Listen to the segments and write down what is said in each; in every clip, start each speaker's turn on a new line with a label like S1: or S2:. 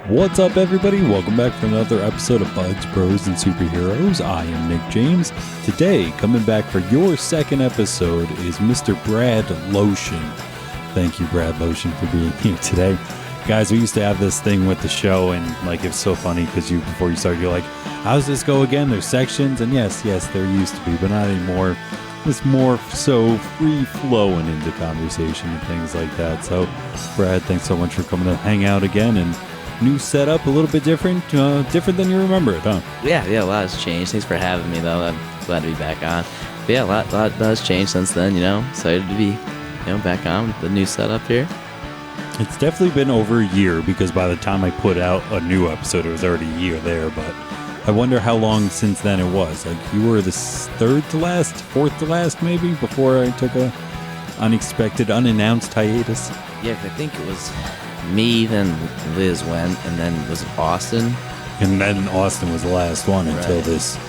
S1: What's up, everybody? Welcome back for another episode of Buds, Bros, and Superheroes. I am Nick James. Today, coming back for your second episode is Mr. Brad Lotion. Thank you, Brad Lotion, for being here today. Guys, we used to have this thing with the show, and like it's so funny because before you start, you're like, how's this go again? There's sections, and yes, there used to be, but not anymore. It's more so free-flowing into conversation and things like that. So, Brad, thanks so much for coming to hang out again, and new setup, a little bit different than you remember it, huh?
S2: Yeah, a lot has changed. Thanks for having me, though. I'm glad to be back on. But yeah, a lot has changed since then, Excited to be, back on with the new setup here.
S1: It's definitely been over a year, because by the time I put out a new episode, it was already a year there, but I wonder how long since then it was. Like, you were the fourth to last, maybe, before I took a unexpected, unannounced hiatus.
S2: Yeah, 'cause I think it was me, then Liz went, and then was it Austin?
S1: And then Austin was the last one until this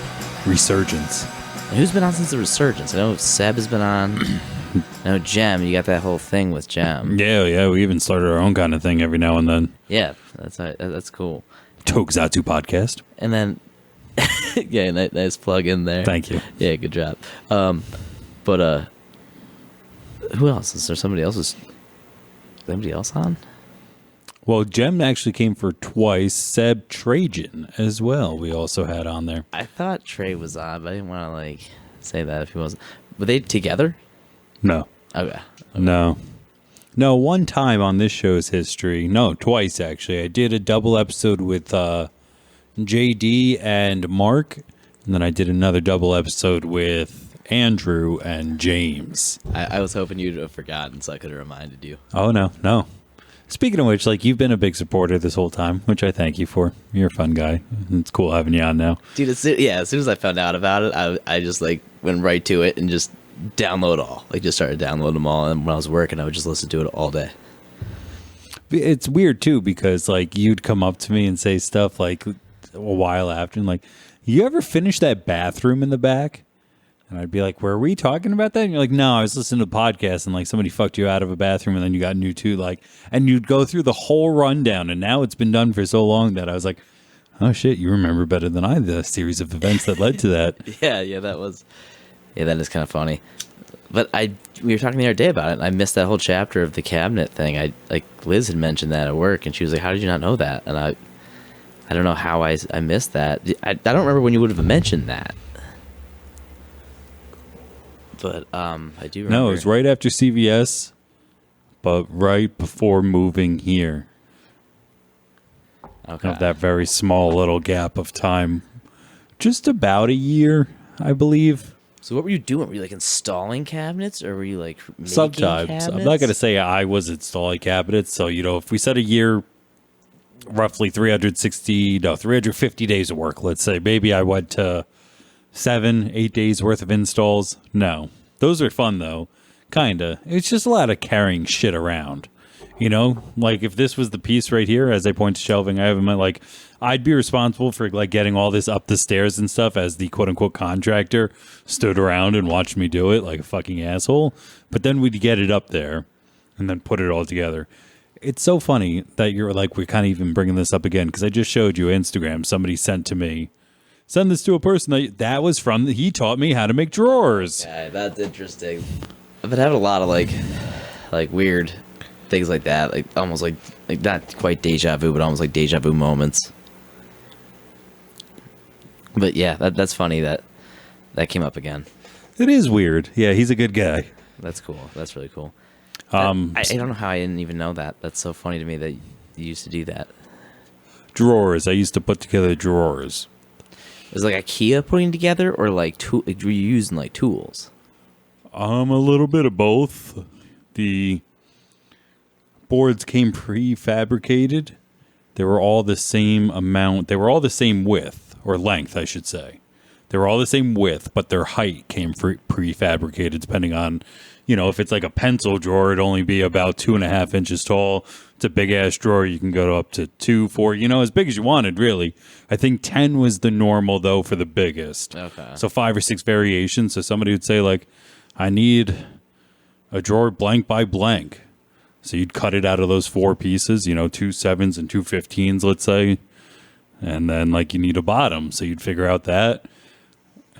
S1: resurgence.
S2: And who's been on since the resurgence? I know Seb has been on. I know Jem, you got that whole thing with Jem.
S1: Yeah, we even started our own kind of thing every now and then.
S2: Yeah, that's cool.
S1: Tokusatsu podcast.
S2: And then, yeah, nice plug in there.
S1: Thank you.
S2: Yeah, good job. But who else? Is there somebody else on?
S1: Well, Jem actually came for twice. Seb Trajan as well. We also had on there.
S2: I thought Trey was on, but I didn't want to say that if he wasn't. Were they together?
S1: No.
S2: Okay.
S1: No, one time on this show's history. No, twice actually. I did a double episode with JD and Mark, and then I did another double episode with Andrew and James.
S2: I was hoping you'd have forgotten, so I could have reminded you.
S1: Oh, no. Speaking of which, you've been a big supporter this whole time, which I thank you for. You're a fun guy. It's cool having you on now.
S2: Dude, as soon as I found out about it, I just went right to it and just download all. Just started downloading them all, and when I was working, I would just listen to it all day.
S1: It's weird too, because you'd come up to me and say stuff a while after, and you ever finish that bathroom in the back? And I'd be like, were we talking about that? And you're like, no, I was listening to a podcast, and somebody fucked you out of a bathroom, and then you got new too. And you'd go through the whole rundown, and now it's been done for so long that I was like, oh shit, you remember better than I the series of events that led to that.
S2: That is kind of funny. But we were talking the other day about it, and I missed that whole chapter of the cabinet thing. Liz had mentioned that at work, and she was like, how did you not know that? And I don't know how I missed that. I don't remember when you would have mentioned that. But I do remember.
S1: No, it was right after CVS, but right before moving here.
S2: Okay.
S1: Of that very small little gap of time. Just about a year, I believe.
S2: So what were you doing? Were you installing cabinets, or were you making
S1: sometimes
S2: cabinets?
S1: I'm not going to say I was installing cabinets. So if we said a year, roughly 350 days of work, let's say, maybe I went to 7-8 days worth of installs. No, those are fun though, kinda. It's just a lot of carrying shit around. If this was the piece right here, as I point to shelving, I have in my I'd be responsible for getting all this up the stairs and stuff as the quote unquote contractor stood around and watched me do it like a fucking asshole. But then we'd get it up there and then put it all together. It's so funny that you're we're kind of even bringing this up again, because I just showed you Instagram. Somebody sent to me, send this to a person that was from, he taught me how to make drawers.
S2: Yeah, that's interesting. I've been having a lot of weird things like that, almost not quite deja vu, but almost deja vu moments. But yeah, that's funny that came up again.
S1: It is weird. Yeah, he's a good guy.
S2: That's cool. That's really cool. I don't know how I didn't even know that. That's so funny to me that you used to do that.
S1: Drawers. I used to put together drawers.
S2: Is it IKEA putting together, or were you using tools?
S1: A little bit of both. The boards came prefabricated. They were all the same amount. They were all the same width, or length, I should say. They were all the same width, but their height came prefabricated, depending on, if it's a pencil drawer, it'd only be about 2.5 inches tall. It's a big ass drawer. You can go up to 2, 4, as big as you wanted, really. I think 10 was the normal, though, for the biggest.
S2: Okay.
S1: So 5 or 6 variations. So somebody would say, I need a drawer blank by blank. So you'd cut it out of those 4 pieces, you know, 2 7s and 2 15s, let's say. And then like you need a bottom. So you'd figure out that.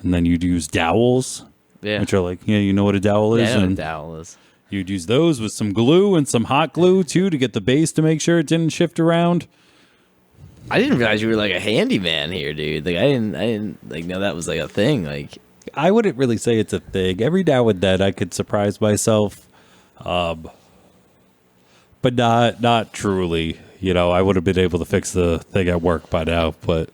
S1: And then you'd use dowels.
S2: Yeah.
S1: Which are like, yeah, you know what a dowel is?
S2: Yeah, I know what
S1: And
S2: a dowel is.
S1: you'd use those with some glue and some hot glue too to get the base to make sure it didn't shift around.
S2: I didn't realize you were like a handyman here, dude. Like I didn't like know that was like a thing. Like
S1: I wouldn't really say it's a thing. Every now and then I could surprise myself. But not truly. You know, I would have been able to fix the thing at work by now, but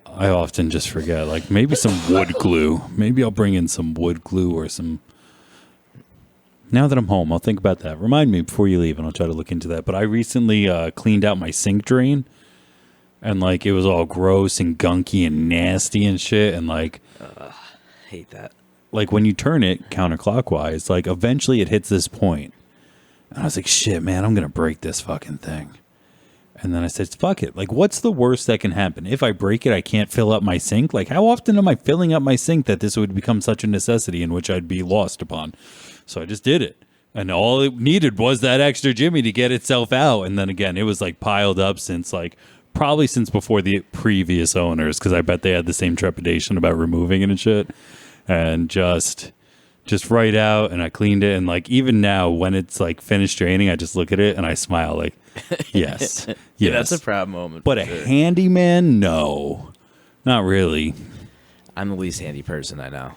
S1: I often just forget. Like maybe some wood glue. Maybe I'll bring in some wood glue or some. Now that I'm home, I'll think about that. Remind me before you leave, and I'll try to look into that. But I recently cleaned out my sink drain, and like it was all gross and gunky and nasty and shit. And like,
S2: hate that.
S1: like when you turn it counterclockwise, like eventually it hits this point. And I was like, shit, man, I'm going to break this fucking thing. And then I said, fuck it. Like, what's the worst that can happen? If I break it, I can't fill up my sink. Like, how often am I filling up my sink that this would become such a necessity in which I'd be lost upon? So I just did it. And all it needed was that extra Jimmy to get itself out. And then again, it was like piled up since like probably since before the previous owners, because I bet they had the same trepidation about removing it and shit. And just right out, and I cleaned it. And like even now when it's like finished draining, I just look at it and I smile like, yes.
S2: Yeah, that's a proud moment.
S1: But a handyman, no. Not really.
S2: I'm the least handy person I know.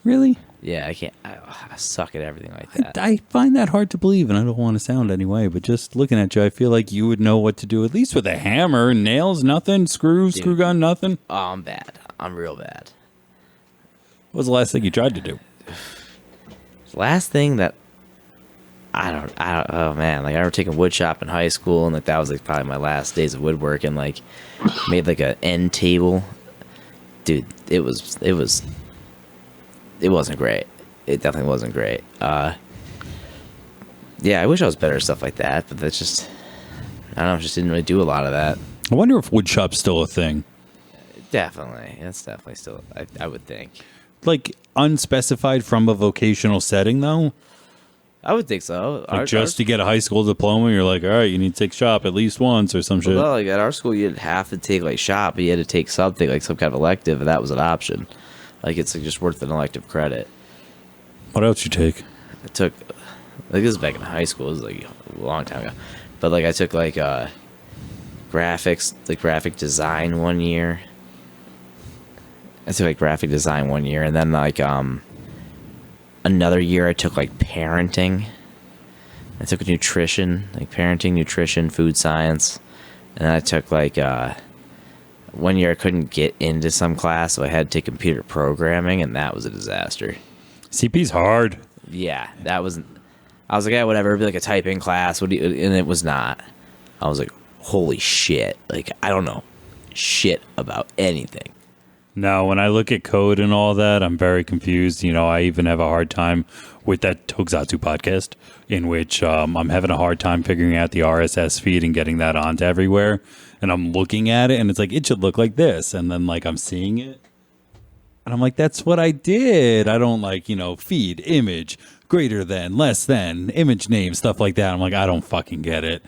S1: Really?
S2: Yeah, I can't. I suck at everything like that.
S1: I find that hard to believe, and I don't want to sound anyway, but just looking at you, I feel like you would know what to do, at least with a hammer. Nails, nothing. Screw gun, nothing.
S2: Oh, I'm bad. I'm real bad.
S1: What was the last thing you tried to do?
S2: Last thing that I don't, oh man, like I remember taking wood shop in high school, and like that was like probably my last days of woodworking. Like made like a end table. Dude, it wasn't great. It definitely wasn't great. Yeah, I wish I was better at stuff like that, but that's just, I don't know, just didn't really do a lot of that.
S1: I wonder if wood shop's still a thing.
S2: Definitely. That's definitely still, I would think.
S1: Like unspecified from a vocational setting, though?
S2: I would think so.
S1: Like just to get a high school diploma, you're like, all right, you need to take shop at least once or some shit.
S2: Well, like at our school, you didn't have to take like shop, but you had to take something, like some kind of elective, and that was an option. Like it's like just worth an elective credit.
S1: What else you take?
S2: I took, like this is back in high school, this is like a long time ago. But like I took like graphics, like graphic design 1 year. I took like graphic design 1 year, and then like another year I took like parenting. I took nutrition, like parenting, nutrition, food science, and then I took like 1 year I couldn't get into some class, so I had to take computer programming, and that was a disaster.
S1: CP's hard.
S2: Yeah, that wasn't. I was like, yeah, whatever. It'd be like a typing class, and it was not. I was like, holy shit! Like I don't know shit about anything.
S1: No, when I look at code and all that, I'm very confused. You know, I even have a hard time with that Tokusatsu podcast, in which I'm having a hard time figuring out the RSS feed and getting that onto everywhere. And I'm looking at it, and it's like, it should look like this. And then, like, I'm seeing it, and I'm like, that's what I did. I don't like, you know, feed, image, greater than, less than, image name, stuff like that. I'm like, I don't fucking get it.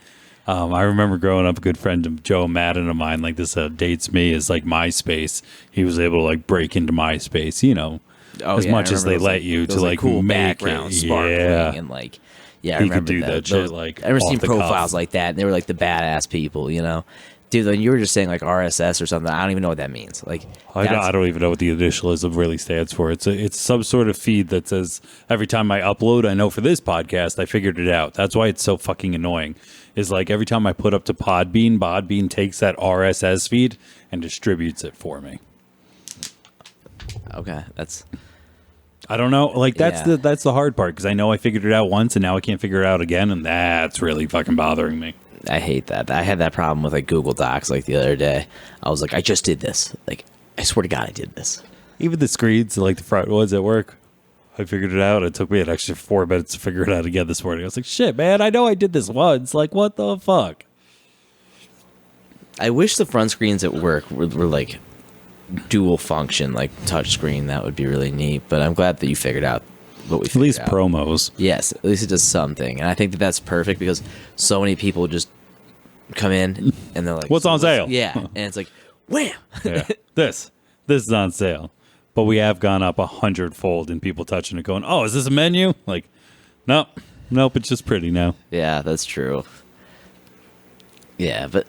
S1: I remember growing up, a good friend of Joe Madden of mine, like this dates me, is like MySpace. He was able to like break into MySpace, you know, as much as they let you to like
S2: cool
S1: make
S2: background
S1: it.
S2: sparkling
S1: Yeah,
S2: and like, yeah, I
S1: he
S2: remember
S1: could do that shit like.
S2: I never
S1: off
S2: seen
S1: the
S2: profiles
S1: cuff.
S2: like that, and they were like the badass people, you know. Dude, when you were just saying like RSS or something, I don't even know what that means. Like,
S1: I don't even know what the initialism really stands for. It's some sort of feed that says every time I upload, I know for this podcast, I figured it out. That's why it's so fucking annoying. Is like every time I put up to Podbean takes that RSS feed and distributes it for me.
S2: okay, that's.
S1: I don't know. Like that's
S2: Yeah.
S1: that's the hard part, because I know I figured it out once and now I can't figure it out again, and that's really fucking bothering me.
S2: I hate that. I had that problem with like Google Docs like the other day. I was like, I just did this. Like, I swear to God, I did this.
S1: Even the screens, like the front ones at work, I figured it out. It took me an extra 4 minutes to figure it out again this morning. I was like, shit, man, I know I did this once. Like, what the fuck?
S2: I wish the front screens at work were like dual function, like touch screen. That would be really neat. But I'm glad that you figured out what we
S1: At least
S2: figured out.
S1: promos.
S2: Yes, at least it does something, and I think that that's perfect because so many people just come in and they're like,
S1: What's on sale?
S2: Yeah, and it's like, wham!
S1: Yeah. This is on sale. But we have gone up 100-fold in people touching it going, oh, is this a menu? Like, nope, it's just pretty now.
S2: Yeah, that's true. Yeah, but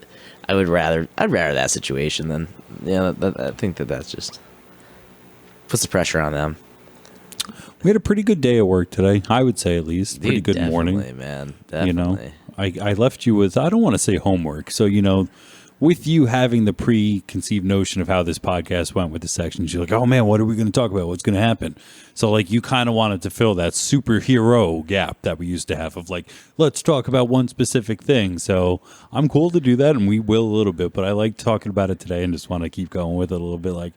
S2: I'd rather that situation than I think that's just puts the pressure on them.
S1: We had a pretty good day at work today, I would say, at least. Pretty good morning.
S2: Man. Definitely.
S1: You know, I left you with, I don't want to say homework. So, you know, with you having the preconceived notion of how this podcast went with the sections, you're like, oh man, what are we going to talk about? What's going to happen? So like you kind of wanted to fill that superhero gap that we used to have of like, let's talk about one specific thing. So I'm cool to do that, and we will a little bit, but I like talking about it today and just want to keep going with it a little bit. Like,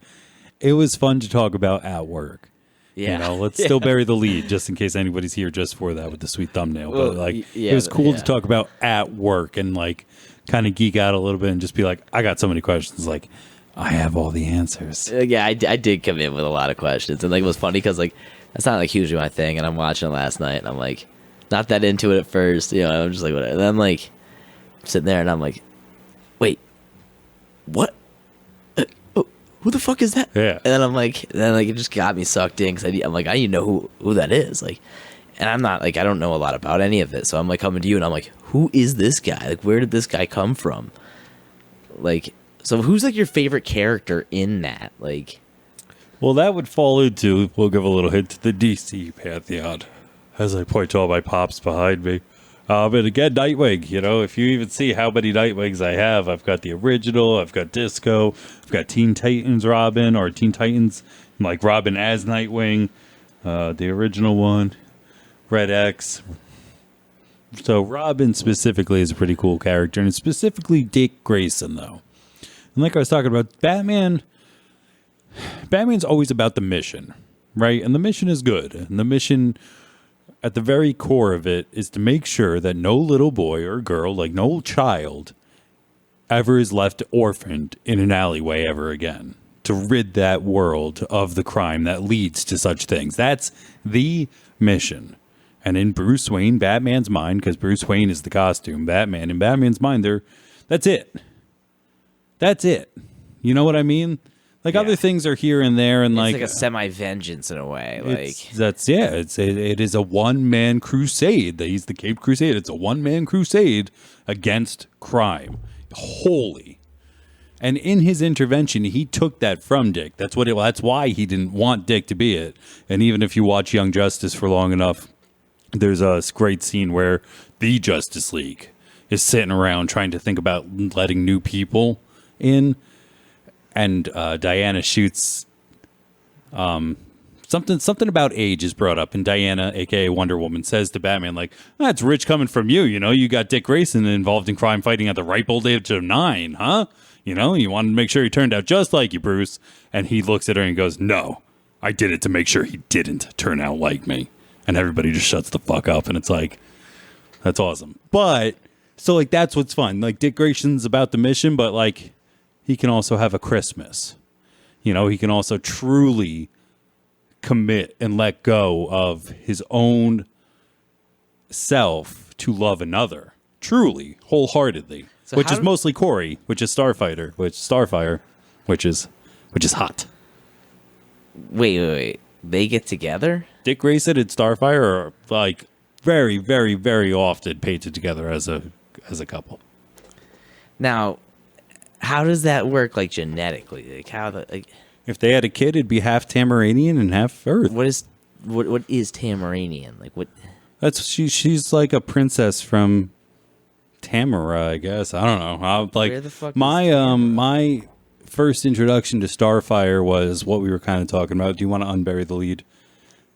S1: it was fun to talk about at work.
S2: Yeah.
S1: You know, let's still bury the lead just in case anybody's here just for that with the sweet thumbnail.
S2: Well,
S1: but like,
S2: yeah,
S1: it was cool
S2: yeah.
S1: to talk about at work and like kind of geek out a little bit and just be like, I got so many questions. Like, I have all the answers.
S2: Yeah, I did come in with a lot of questions, and like it was funny because like that's not like hugely my thing, and I'm watching it last night, and I'm like not that into it at first, you know. I'm just like whatever. And then I'm like sitting there, and I'm like, wait, what? Who the fuck is that?
S1: Yeah.
S2: And then I'm like, it just got me sucked in because I'm like, I need to know who that is. Like, and I'm not like, I don't know a lot about any of it. So I'm like coming to you and I'm like, who is this guy? Like, where did this guy come from? Like, so who's like your favorite character in that? Like,
S1: Well, that would fall into, we'll give a little hint to the DC Pantheon, as I point to all my pops behind me. But again, Nightwing, you know, if you even see how many Nightwings I have, I've got the original, I've got Disco, I've got Teen Titans Robin, or Teen Titans, like Robin as Nightwing, the original one, Red X. So Robin specifically is a pretty cool character, and specifically Dick Grayson, though. And like I was talking about, Batman's always about the mission, right? And the mission is good. And the mission, at the very core of it, is to make sure that no little boy or girl, like no child, ever is left orphaned in an alleyway ever again. To rid that world of the crime that leads to such things. That's the mission. And in Bruce Wayne, Batman's mind, because Bruce Wayne is the costume, Batman, in Batman's mind, that's it. That's it. You know what I mean? Like,
S2: Yeah.
S1: other things are here and there, and
S2: it's
S1: like
S2: like a semi-vengeance in a way. Like,
S1: it is a one-man crusade. He's the Caped Crusade. It's a one-man crusade against crime, wholly. And in his intervention, he took that from Dick. That's why he didn't want Dick to be it. And even if you watch Young Justice for long enough, there's a great scene where the Justice League is sitting around trying to think about letting new people in. And Diana shoots something about age is brought up, and Diana, aka Wonder Woman, says to Batman, like, that's rich coming from you. You know, you got Dick Grayson involved in crime fighting at the ripe old age of 9, huh? You know, you wanted to make sure he turned out just like you, Bruce. And he looks at her and goes, no, I did it to make sure he didn't turn out like me. And everybody just shuts the fuck up, and it's like, that's awesome. But so like that's what's fun. Like, Dick Grayson's about the mission, but like, he can also have a Christmas. You know, he can also truly commit and let go of his own self to love another. Truly, wholeheartedly.
S2: So
S1: which is mostly Corey, which is Starfire, which is hot.
S2: wait. They get together?
S1: Dick Grayson and Starfire are like very, very, very often painted together as a couple.
S2: Now, how does that work, like, genetically? Like,
S1: If they had a kid, it'd be half Tamaranian and half Earth.
S2: what is Tamaranian? Like, what?
S1: That's she's like a princess from Tamara, I guess. I don't know.
S2: Where the fuck is
S1: my first introduction to Starfire was what we were kind of talking about. Do you want to unbury the lead?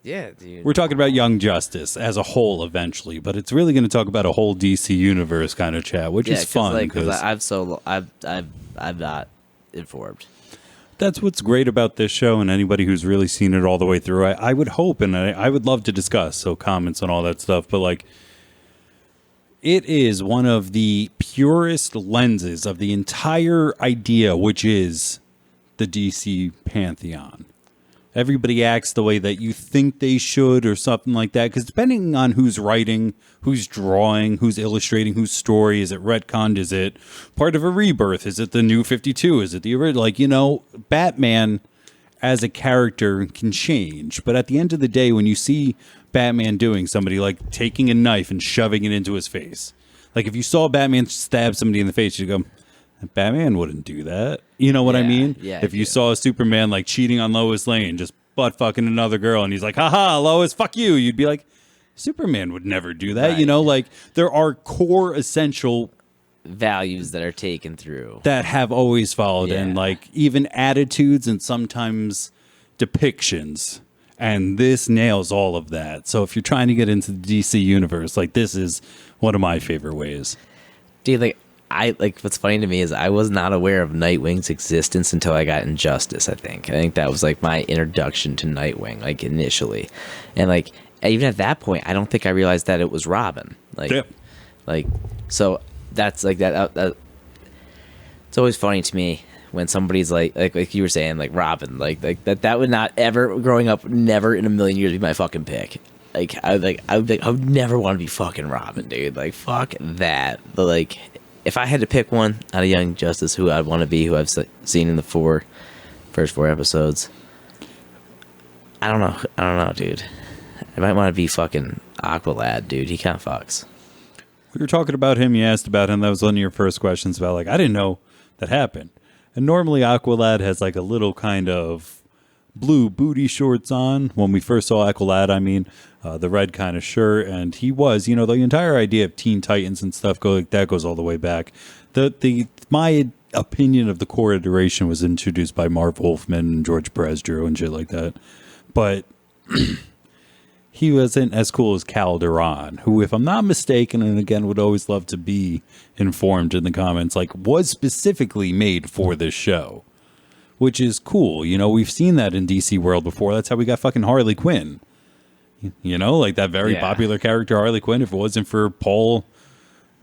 S2: Yeah, dude.
S1: We're talking about Young Justice as a whole eventually, but it's really going to talk about a whole DC universe kind of chat, which is fun
S2: because I'm not informed.
S1: That's what's great about this show, and anybody who's really seen it all the way through. I would hope, and I would love to discuss, so comments and all that stuff, but like, it is one of the purest lenses of the entire idea, which is the DC Pantheon. everybody acts the way that you think they should or something like that. Because depending on who's writing, who's drawing, who's illustrating, whose story, is it retconned? Is it part of a rebirth? Is it the new 52? Is it the original? Like, Batman as a character can change. But at the end of the day, when you see Batman doing somebody like taking a knife and shoving it into his face, like if you saw Batman stab somebody in the face, you go, Batman wouldn't do that. You know what I mean?
S2: Yeah.
S1: If you saw Superman like cheating on Lois Lane, just butt fucking another girl, and he's like, haha, Lois, fuck you. You'd be like, Superman would never do that.
S2: Right.
S1: Like there are core essential
S2: values that are taken through
S1: that have always followed, and like even attitudes and sometimes depictions. And this nails all of that. So if you're trying to get into the DC universe, like this is one of my favorite ways.
S2: Dude, what's funny to me is I was not aware of Nightwing's existence until I got Injustice. I think that was like my introduction to Nightwing, like initially, and like even at that point, I don't think I realized that it was Robin. So that's like that. It's always funny to me when somebody's like you were saying, like Robin, like that would not ever, growing up, never in a million years be my fucking pick. I would never want to be fucking Robin, dude. Like fuck that. But like, if I had to pick one out of Young Justice, who I'd want to be, who I've seen in the first four episodes, I don't know, dude. I might want to be fucking Aqualad, dude. He kind of fucks.
S1: We were talking about him. You asked about him. That was one of your first questions about, like, I didn't know that happened. And normally Aqualad has like a little kind of blue booty shorts on. When we first saw Aqualad, the red kind of shirt, and he was, the entire idea of Teen Titans and stuff that goes all the way back. My opinion of the core iteration was introduced by Marv Wolfman and George Perez Drew and shit like that. But he wasn't as cool as Calderon, who, if I'm not mistaken, and again would always love to be informed in the comments, like was specifically made for this show, which is cool. We've seen that in DC World before. That's how we got fucking Harley Quinn. Like that very popular character Harley Quinn. If it wasn't for Paul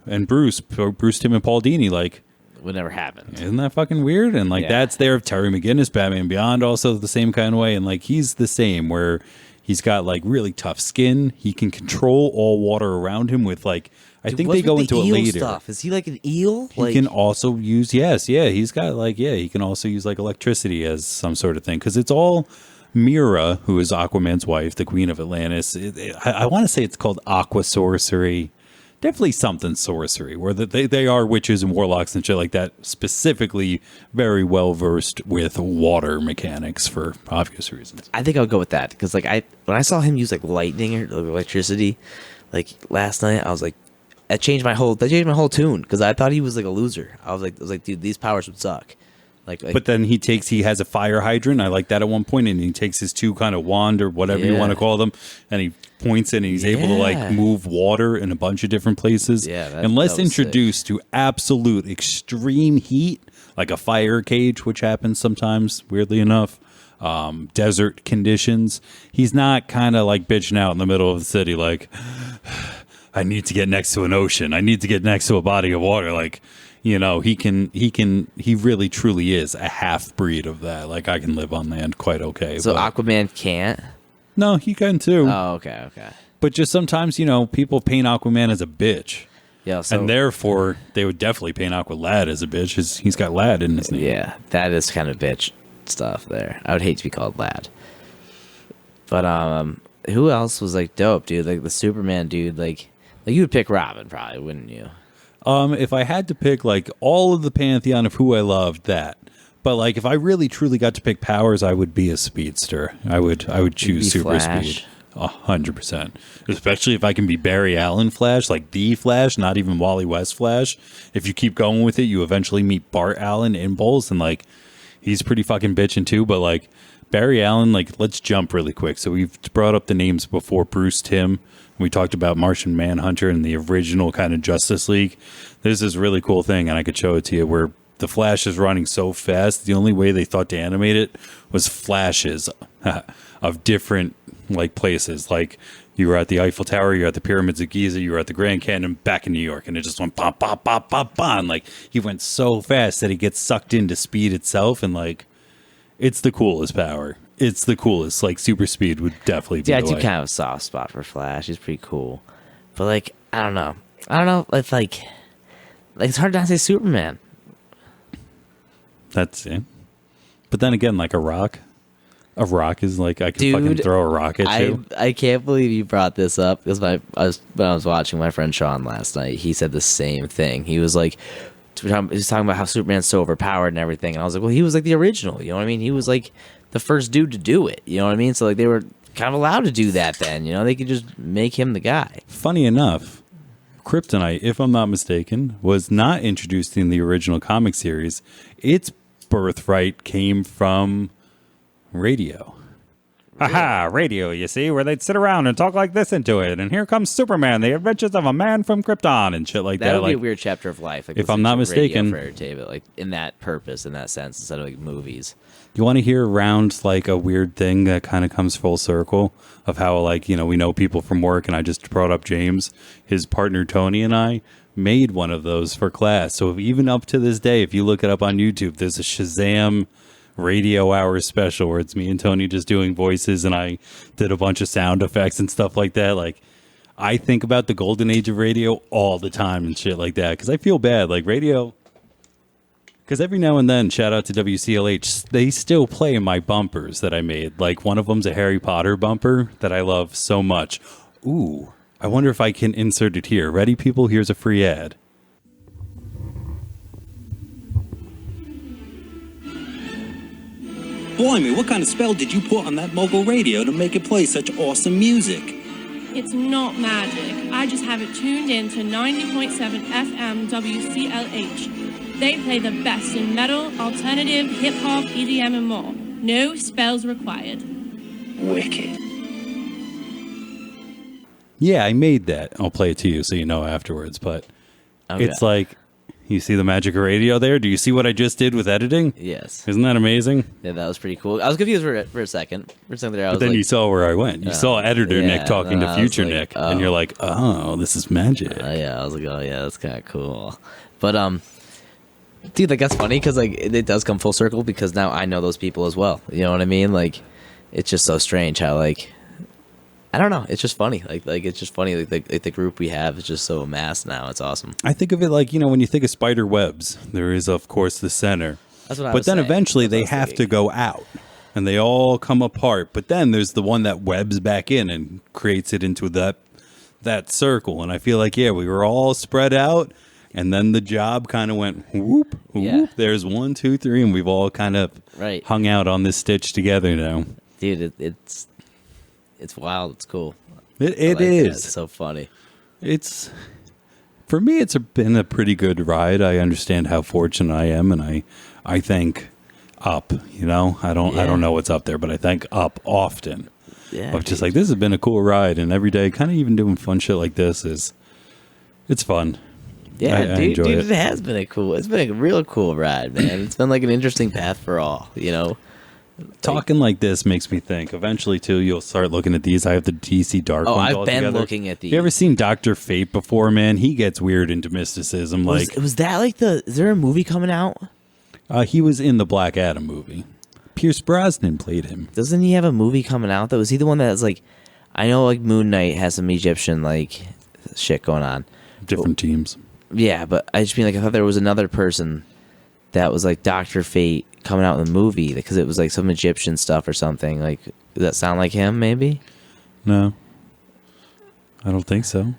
S1: and Bruce, Timm, and Paul Dini, like,
S2: would never happen.
S1: Isn't that fucking weird? And like that's there. Terry McGinnis, Batman Beyond, also the same kind of way. And like he's the same, where he's got like really tough skin. He can control all water around him with like, I think they go into it later.
S2: Stuff? Is he like an eel?
S1: He can also use, he's got like, he can also use like electricity as some sort of thing. Cause it's all Mira, who is Aquaman's wife, the Queen of Atlantis. I want to say it's called Aqua Sorcery. Definitely something sorcery, where they are witches and warlocks and shit like that, specifically very well versed with water mechanics for obvious reasons.
S2: I think I'll go with that, because like when I saw him use like lightning or electricity, like last night, I was like, that changed my whole tune, because I thought he was like a loser. I was like, dude, these powers would suck. But then he has a fire hydrant. I like that at one point, and he takes his two kind of wand or whatever you want to call them, and he points it, and he's able to like move water in a bunch of different places. Unless introduced to absolute extreme heat, like a fire cage, which happens sometimes, weirdly enough, desert conditions, he's not kind of like bitching out in the middle of the city like, I need to get next to an ocean. I need to get next to a body of water. Like, he really truly is a half breed of that. Like, I can live on land quite okay. So Aquaman can't?
S1: No, he can too.
S2: Oh, okay.
S1: But just sometimes, people paint Aquaman as a bitch.
S2: Yeah.
S1: And therefore, they would definitely paint Aqualad as a bitch. He's got Lad in his name.
S2: Yeah, that is kind of bitch stuff there. I would hate to be called Lad. But who else was like dope, dude? Like the Superman dude, like you would pick Robin probably, wouldn't you?
S1: If I had to pick like all of the pantheon of who I loved, that. But like if I really truly got to pick powers, I would be a speedster. I would choose super
S2: Flash.
S1: speed. 100%. Especially if I can be Barry Allen Flash, like the Flash, not even Wally West Flash. If you keep going with it, you eventually meet Bart Allen in Bulls, and like he's pretty fucking bitching too. But like Barry Allen, like let's jump really quick. So we've brought up the names before. Bruce Timm. We talked about Martian Manhunter and the original kind of Justice League. There's this really cool thing, and I could show it to you, where the Flash is running so fast, the only way they thought to animate it was flashes of different like places. Like you were at the Eiffel Tower, you're at the Pyramids of Giza, you were at the Grand Canyon back in New York, and it just went pop, pop, pop, pop, pop. And like he went so fast that he gets sucked into speed itself, and like it's the coolest power. it's the coolest. Like super speed would definitely be
S2: Yeah, I
S1: the
S2: do
S1: way.
S2: kind of have a soft spot for Flash. He's pretty cool. But like, I don't know. It's like it's hard not to say Superman.
S1: That's it. But then again, like a rock is like I could
S2: Dude,
S1: fucking throw a rock at you.
S2: I can't believe you brought this up because when I was watching my friend Sean last night, he said the same thing. He was like, he was talking about how Superman's so overpowered and everything, and I was like, well, he was like the original. You know what I mean? He was like the first dude to do it. You know what I mean? So like they were kind of allowed to do that then. You know, they could just make him the guy.
S1: Funny enough, Kryptonite, if I'm not mistaken, was not introduced in the original comic series. Its birthright came from radio. Haha, radio, you see, where they'd sit around and talk like this into it. And here comes Superman, the adventures of a man from Krypton and shit like that.
S2: That would be
S1: Like,
S2: a weird chapter of life. Like,
S1: if I'm not mistaken,
S2: for entertainment, like in that purpose, in that sense, instead of like movies.
S1: you want to hear around like a weird thing that kind of comes full circle of how, like, you know, we know people from work, and I just brought up James, his partner Tony, and I made one of those for class. So even up to this day, if you look it up on YouTube, there's a Shazam radio hour special where it's me and Tony just doing voices, and I did a bunch of sound effects and stuff like that. Like, I think about the golden age of radio all the time and shit like that because I feel bad. Like radio, because every now and then, shout out to WCLH, they still play my bumpers that I made. Like one of them's a Harry Potter bumper that I love so much. Ooh, I wonder if I can insert it here. Ready, people? Here's a free ad.
S3: Blimey, what kind of spell did you put on that mogul radio to make it play such awesome music?
S4: It's not magic. I just have it tuned in to 90.7 FM WCLH. They play the best in metal, alternative, hip-hop, EDM, and more. No spells required.
S3: Wicked.
S1: Yeah, I made that. I'll play it to you so you know afterwards. But
S2: Okay.
S1: it's like, you see the magic of radio there? Do you see what I just did with editing?
S2: Yes.
S1: Isn't that amazing?
S2: Yeah, that was pretty cool. I was confused for a second. For a second there, I was
S1: But then
S2: like,
S1: you saw where I went. You saw editor
S2: yeah,
S1: Nick talking
S2: and
S1: to
S2: I was
S1: future
S2: like,
S1: Nick,
S2: oh.
S1: and you're like, "Oh, this is magic."
S2: yeah, I was like, oh yeah, that's kind of cool. But dude, like that's funny because like it does come full circle because now I know those people as well. You know what I mean? Like, it's just so strange how like. I don't know. It's just funny. Like it's just funny. Like the group we have is just so amassed now. It's awesome.
S1: I think of it like, you know, when you think of spider webs, there is of course the center.
S2: That's what I
S1: But
S2: was
S1: then
S2: saying.
S1: eventually
S2: That's what I
S1: they
S2: was
S1: have
S2: thinking.
S1: to go out, and they all come apart. But then there's the one that webs back in and creates it into that circle. And I feel like, yeah, we were all spread out, and then the job kind of went whoop, whoop.
S2: Yeah.
S1: There's 1, 2, 3, and we've all kind of
S2: Right.
S1: hung out on this stitch together now.
S2: Dude, it's wild. It's cool.
S1: It
S2: I like that.
S1: is.
S2: It's so funny.
S1: It's for me. It's been a pretty good ride. I understand how fortunate I am, and I thank up. You know, I don't know what's up there, but I thank up often.
S2: Yeah.
S1: Of just like, this has been a cool ride, and every day, kind of even doing fun shit like this it's fun.
S2: Yeah,
S1: I
S2: dude,
S1: enjoy
S2: it
S1: it.
S2: has been it's been a real cool ride, man. It's been like an interesting path for all, you know.
S1: Talking like this makes me think. Eventually, too, you'll start looking at these. I have the DC Dark
S2: Oh,
S1: ones
S2: I've
S1: all
S2: been
S1: together.
S2: looking at
S1: You ever
S2: these.
S1: seen Dr. Fate before, man? He gets weird into mysticism. Like,
S2: Was that like is there a movie coming out?
S1: he was in the Black Adam movie. Pierce Brosnan played him.
S2: Doesn't he have a movie coming out though? Was he the one that's like I know like Moon Knight has some Egyptian like shit going on.
S1: Different teams.
S2: Yeah, but I just mean like I thought there was another person that was like Dr. Fate coming out in the movie because it was like some Egyptian stuff or something. Like, does that sound like him? Maybe.
S1: No, I don't think so.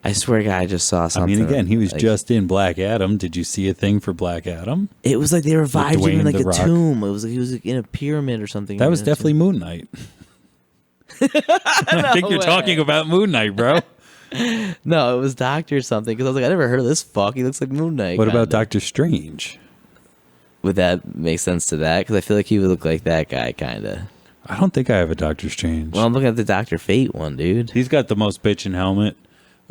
S2: I swear to God, I just saw
S1: I
S2: something.
S1: mean, again, he was
S2: like,
S1: just in Black Adam. Did you see a thing for Black Adam?
S2: It was like they revived him in
S1: Dwayne
S2: like
S1: The
S2: a
S1: Rock.
S2: tomb. It was like he was like, in a pyramid or something.
S1: That was definitely Moon Knight. I think you're
S2: way.
S1: talking about Moon Knight, bro.
S2: No, it was Doctor something because I was like, I never heard of this fuck. He looks like Moon Knight.
S1: What about
S2: kinda.
S1: Doctor Strange?
S2: Would that make sense to that? Because I feel like he would look like that guy, kind of.
S1: I don't think I have a Doctor Strange.
S2: Well, I'm looking at the Doctor Fate one, dude.
S1: He's got the most bitchin' helmet.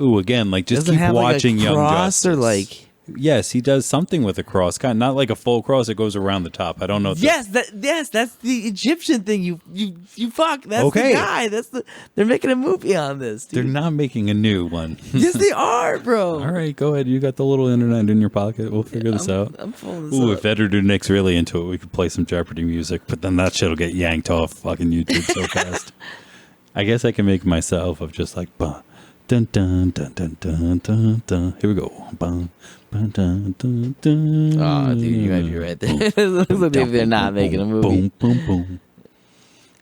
S1: Ooh, again, like just
S2: Doesn't
S1: keep
S2: have,
S1: watching
S2: like, a
S1: Young
S2: cross
S1: Justice.
S2: or like.
S1: Yes, he does something with a cross, kind of, not like a full cross. It goes around the top. I don't know.
S2: Yes, that's the Egyptian thing. You fuck. That's
S1: Okay.
S2: the guy. They're making a movie on this. Dude.
S1: They're not making a new one.
S2: Yes, they are, bro.
S1: All right, go ahead. You got the little internet in your pocket. We'll figure this out.
S2: I'm pulling this
S1: Ooh,
S2: up.
S1: if Editor Nick's really into it, we could play some Jeopardy music. But then that shit'll get yanked off fucking YouTube so fast. I guess I can make myself of just like bah, dun dun dun dun dun dun dun. Here we go. Bum, bum, dun, dun, dun.
S2: Oh, dude, you might be right there. It looks like they're not making a movie.
S1: Boom, boom, boom.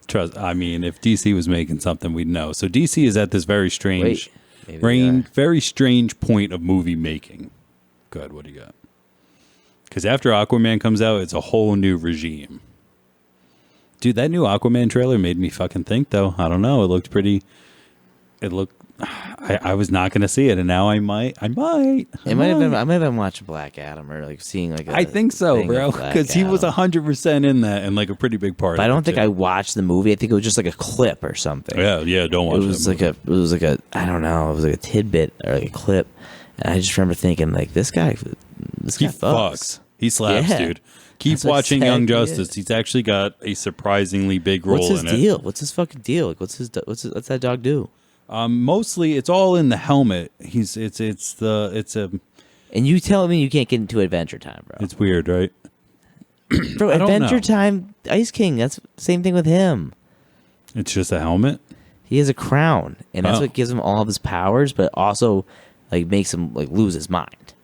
S1: Trust. I mean, if DC was making something, we'd know. So DC is at this very strange,
S2: Wait, maybe they are.
S1: very strange point of movie making. Good. What do you got? Because after Aquaman comes out, it's a whole new regime. Dude, that new Aquaman trailer made me fucking think, though. I don't know. It looked pretty. It looked. I was not going to see it, and now I might. I might
S2: I might have been watching Black Adam or like seeing like.
S1: I think so, bro. Because he was 100% in that, and like a pretty big part.
S2: But I
S1: of
S2: don't
S1: it,
S2: think
S1: too.
S2: I watched the movie. I think it was just like a clip or something.
S1: Yeah. Don't watch
S2: It was
S1: that
S2: like
S1: movie.
S2: it was like a I don't know. It was like a tidbit or like a clip, and I just remember thinking like this guy
S1: He
S2: fucks.
S1: fucks. He slaps,
S2: Yeah.
S1: dude. Keep
S2: That's what I
S1: watching
S2: said,
S1: Young
S2: yeah.
S1: Justice. He's actually got a surprisingly big role
S2: What's his
S1: in
S2: deal? What's his fucking deal? Like what's that dog do?
S1: it. Mostly, it's all in the helmet. It's
S2: And you tell me you can't get into Adventure Time, bro.
S1: it's weird, right?
S2: Bro,
S1: I don't
S2: Adventure
S1: know.
S2: Time, Ice King. That's the same thing with him.
S1: It's just a helmet.
S2: He has a crown, and that's
S1: Oh.
S2: what gives him all of his powers, but also like makes him like lose his mind.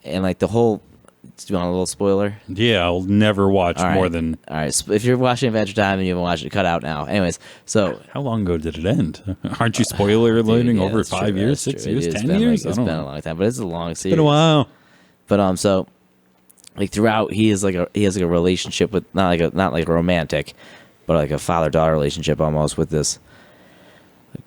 S2: And like the whole, do you want a little spoiler?
S1: Yeah, I'll never watch
S2: All right.
S1: more than.
S2: All right, if you're watching Adventure Time and you haven't watched it, cut out now. Anyways, so
S1: How long ago did it end? Aren't you spoiler alerting
S2: dude, yeah,
S1: over
S2: that's
S1: 5
S2: true,
S1: years,
S2: that's
S1: 6
S2: true.
S1: years,
S2: It's
S1: 10
S2: been,
S1: years?
S2: Like, it's
S1: I don't
S2: been a
S1: know.
S2: long time, but it's a long series.
S1: Been a while.
S2: But so like throughout, he has like a relationship with not like a romantic, but like a father-daughter relationship almost with this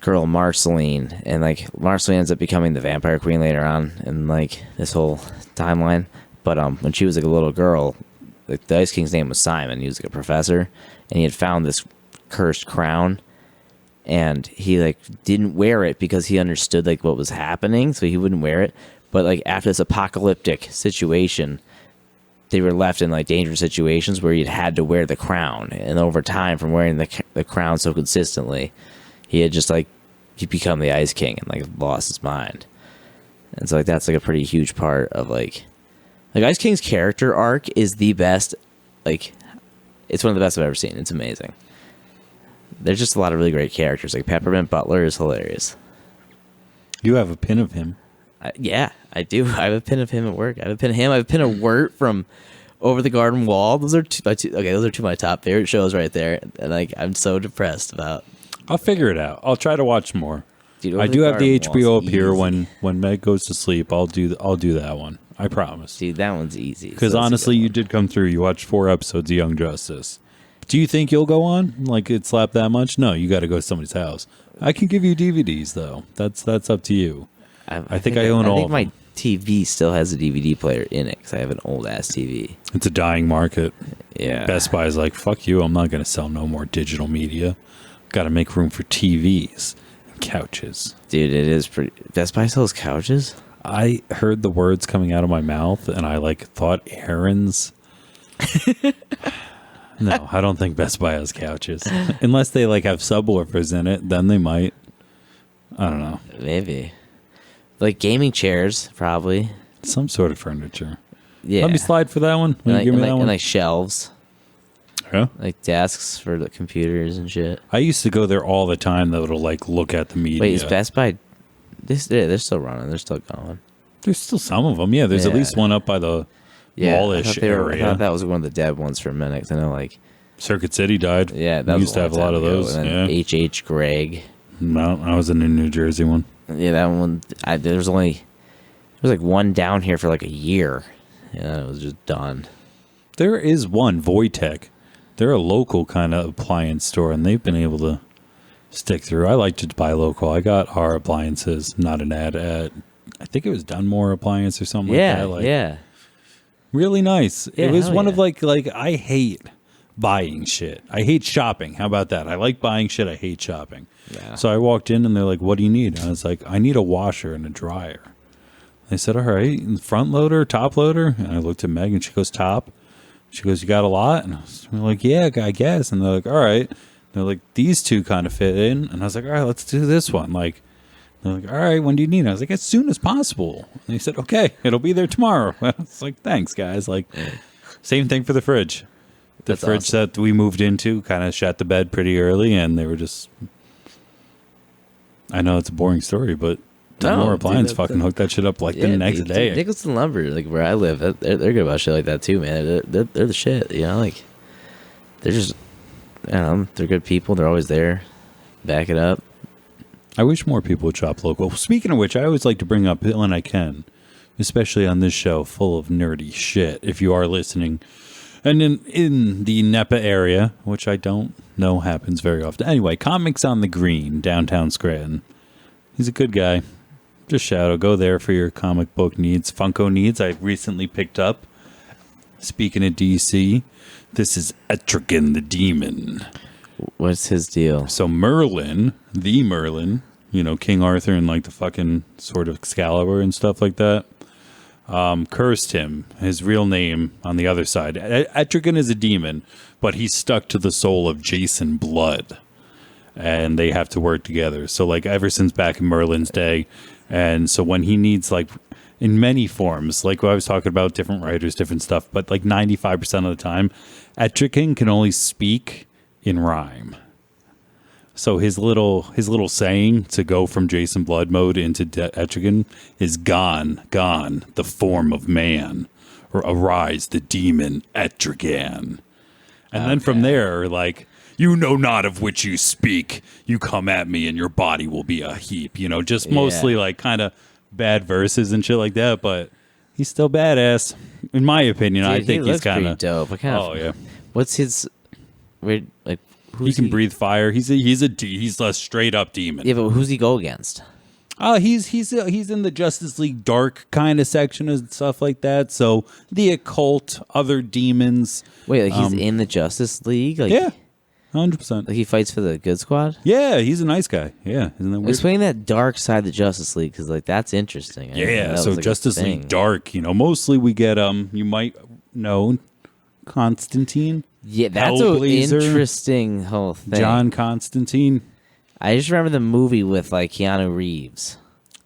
S2: girl Marceline, and like Marceline ends up becoming the vampire queen later on in like this whole timeline. But when she was like a little girl, like the Ice King's name was Simon. He was like a professor, and he had found this cursed crown, and he like didn't wear it because he understood like what was happening, so he wouldn't wear it. But like after this apocalyptic situation, they were left in like dangerous situations where he'd had to wear the crown, and over time, from wearing the crown so consistently, he had just like he'd become the Ice King and like lost his mind. And so like that's like a pretty huge part of like Ice King's character arc is the best. Like it's one of the best I've ever seen. It's amazing. There's just a lot of really great characters. Like Peppermint Butler is hilarious.
S1: You have a pin of him.
S2: Yeah, I do. I have a pin of him at work. I have a pin of him. I have a pin of Wirt from Over the Garden Wall. Those are two of my top favorite shows right there. And like I'm so depressed about.
S1: I'll figure it out. I'll try to watch more.
S2: Dude, Over
S1: I
S2: the
S1: do have the
S2: Garden
S1: HBO
S2: Wall's
S1: up here
S2: easy.
S1: when Meg goes to sleep. I'll do that one. I promise.
S2: Dude, that one's easy.
S1: Because
S2: So that's a
S1: honestly,
S2: good
S1: you
S2: one.
S1: did come through. You watched 4 episodes of Young Justice. Do you think you'll go on? Like it slapped that much? No, you got to go to somebody's house. I can give you DVDs though. That's up to you. I think I own all
S2: I think
S1: of
S2: my
S1: them.
S2: TV still has a DVD player in it because I have an old ass TV.
S1: It's a dying market.
S2: Yeah.
S1: Best Buy is like, fuck you. I'm not going to sell no more digital media. Got to make room for TVs and couches.
S2: Dude, it is pretty. Best Buy sells couches?
S1: I heard the words coming out of my mouth and I like thought errands. No, I don't think Best Buy has couches. Unless they like have subwoofers in it, then they might. I don't know.
S2: Maybe. Like gaming chairs, probably.
S1: Some sort of furniture.
S2: Yeah.
S1: Let me slide for that one. Will you
S2: And
S1: give me
S2: like,
S1: that
S2: and
S1: one?
S2: like shelves,
S1: Yeah.
S2: like desks for the computers and shit.
S1: I used to go there all the time though to like look at the media.
S2: Wait, is Best Buy? They're still running. They're still going.
S1: There's still some of them. Yeah, there's at
S2: Yeah.
S1: least one up by the
S2: Yeah, I
S1: mallish
S2: thought I
S1: area.
S2: thought that was one of the dead ones for a minute. 'Cause I know, like,
S1: Circuit City died.
S2: yeah, that
S1: we
S2: was
S1: used to have a lot of
S2: long time
S1: those.
S2: ago. And
S1: Yeah.
S2: then H.H. Gregg.
S1: No, I was in the New Jersey one.
S2: Yeah, that one. There was like one down here for like a year. Yeah, it was just done.
S1: There is one, Voitech. They're a local kind of appliance store, and they've been able to stick through. I like to buy local. I got our appliances, not an ad at, I think it was Dunmore Appliance or something
S2: Yeah,
S1: like that. Like,
S2: yeah.
S1: really nice.
S2: Yeah,
S1: It was
S2: hell
S1: one of
S2: yeah.
S1: like I hate buying shit. I hate shopping. How about that? I like buying shit. I hate shopping.
S2: Yeah.
S1: So I walked in and they're like, "What do you need?" And I was like, "I need a washer and a dryer." They said, all right, front loader, top loader? And I looked at Meg and she goes, top. She goes, you got a lot? And I was like, yeah, I guess. And they're like, all right. They're like, these two kind of fit in. And I was like, all right, let's do this one. Like, they're like, all right, when do you need it? I was like, as soon as possible. And they said, okay, it'll be there tomorrow. I was like, thanks, guys. Like, same thing for the fridge. The
S2: That's
S1: fridge
S2: awesome.
S1: that we moved into kind of shut the bed pretty early, and they were just... I know it's a boring story, but More Appliance fucking hooked that shit up like the next day.
S2: Nicholson Lumber, like where I live, they're good about shit like that too, man. They're the shit, you know. Like they're just, I don't know, they're good people. They're always there, back it up.
S1: I wish more people would shop local. Speaking of which, I always like to bring up when I can, especially on this show full of nerdy shit. If you are listening, and in the NEPA area, which I don't know happens very often. Anyway, Comics on the Green, downtown Scranton. He's a good guy. Just shout out. Go there for your comic book needs, Funko needs. I recently picked up. Speaking of DC, this is Etrigan the Demon.
S2: What's his deal?
S1: So Merlin, the Merlin, you know, King Arthur and like the fucking sword of Excalibur and stuff like that, cursed him. His real name on the other side. Etrigan is a demon, but he's stuck to the soul of Jason Blood. And they have to work together. So like ever since back in Merlin's day. And so when he needs like in many forms, like what I was talking about, different writers, different stuff, but like 95% of the time, Etrigan can only speak in rhyme. So his little saying to go from Jason Blood mode into Etrigan is gone, the form of man, or arise the demon Etrigan. And then from there, like, you know not of which you speak. You come at me and your body will be a heap. You know, just mostly like kind of bad verses and shit like that. But he's still badass, in my opinion.
S2: Dude,
S1: I think he's kind of
S2: dope.
S1: Oh yeah.
S2: What's his? Wait, like
S1: He can breathe fire. He's a straight up demon.
S2: Yeah, but who's he go against?
S1: He's in the Justice League dark kind of section and stuff like that. So the occult, other demons.
S2: Wait, like he's in the Justice League? Like,
S1: Yeah, 100%.
S2: Like he fights for the good squad?
S1: Yeah, he's a nice guy. Yeah, isn't that weird?
S2: Explain that dark side of the Justice League, because like that's interesting. I didn't know
S1: Yeah,
S2: that
S1: so
S2: was, like, a
S1: Justice
S2: thing.
S1: League Dark, you know, mostly we get you might know Constantine.
S2: Yeah, that's an
S1: Hellblazer,
S2: interesting whole thing.
S1: John Constantine.
S2: I just remember the movie with like Keanu Reeves.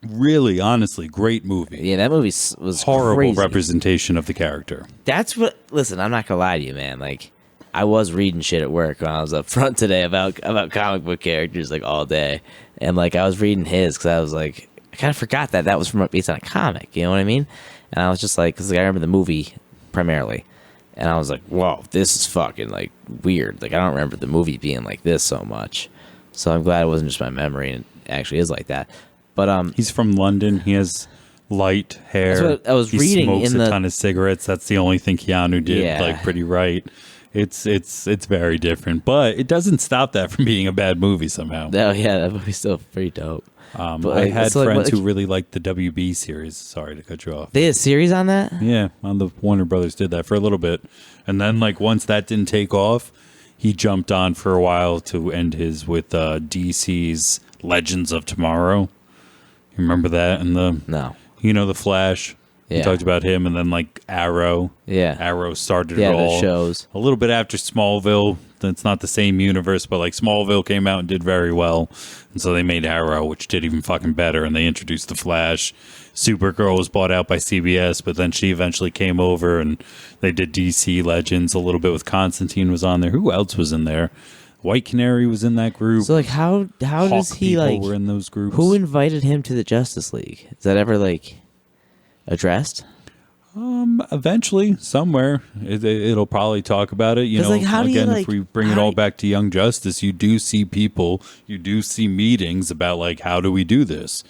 S1: Really, honestly, great movie.
S2: Yeah, that movie was
S1: Horrible
S2: crazy.
S1: representation of the character.
S2: That's what. Listen, I'm not gonna lie to you, man. Like, I was reading shit at work when I was up front today about comic book characters like all day, and like I was reading his because I was like, I kind of forgot that was from based on a comic. You know what I mean? And I was just like, because like, I remember the movie primarily, and I was like, whoa, this is fucking like weird. Like I don't remember the movie being like this so much. So I'm glad it wasn't just my memory and it actually is like that. But
S1: He's from London. He has light hair.
S2: That's what I was
S1: he
S2: reading
S1: smokes
S2: in
S1: a
S2: the-
S1: ton of cigarettes. That's the only thing Keanu did
S2: Yeah.
S1: like pretty right. It's very different, but it doesn't stop that from being a bad movie somehow.
S2: oh yeah, that movie's still pretty dope. But,
S1: I
S2: like,
S1: had
S2: so, like,
S1: friends
S2: what,
S1: who really liked the WB series. Sorry to cut you off.
S2: they had a series on that.
S1: Yeah, on the Warner Brothers did that for a little bit, and then like once that didn't take off, he jumped on for a while to end his with DC's Legends of Tomorrow. You remember that? And
S2: No.
S1: the Flash. He
S2: Yeah.
S1: talked about him, and then like Arrow.
S2: Yeah.
S1: Arrow started
S2: Yeah,
S1: it
S2: the
S1: all.
S2: shows.
S1: A little bit after Smallville. It's not the same universe, but like Smallville came out and did very well, and so they made Arrow, which did even fucking better, and they introduced the Flash. Supergirl was bought out by CBS, but then she eventually came over, and they did DC Legends a little bit with Constantine was on there. Who else was in there? White Canary was in that group.
S2: So like how
S1: Hawk
S2: does he
S1: people
S2: like
S1: were in those groups.
S2: who invited him to the Justice League? Is that ever like addressed?
S1: Eventually, somewhere, it'll probably talk about it. You
S2: 'Cause,
S1: know,
S2: like, how do you,
S1: again,
S2: like-
S1: if we bring it
S2: how
S1: all
S2: do-
S1: back to Young Justice, you do see people, you do see meetings about like how do we do this.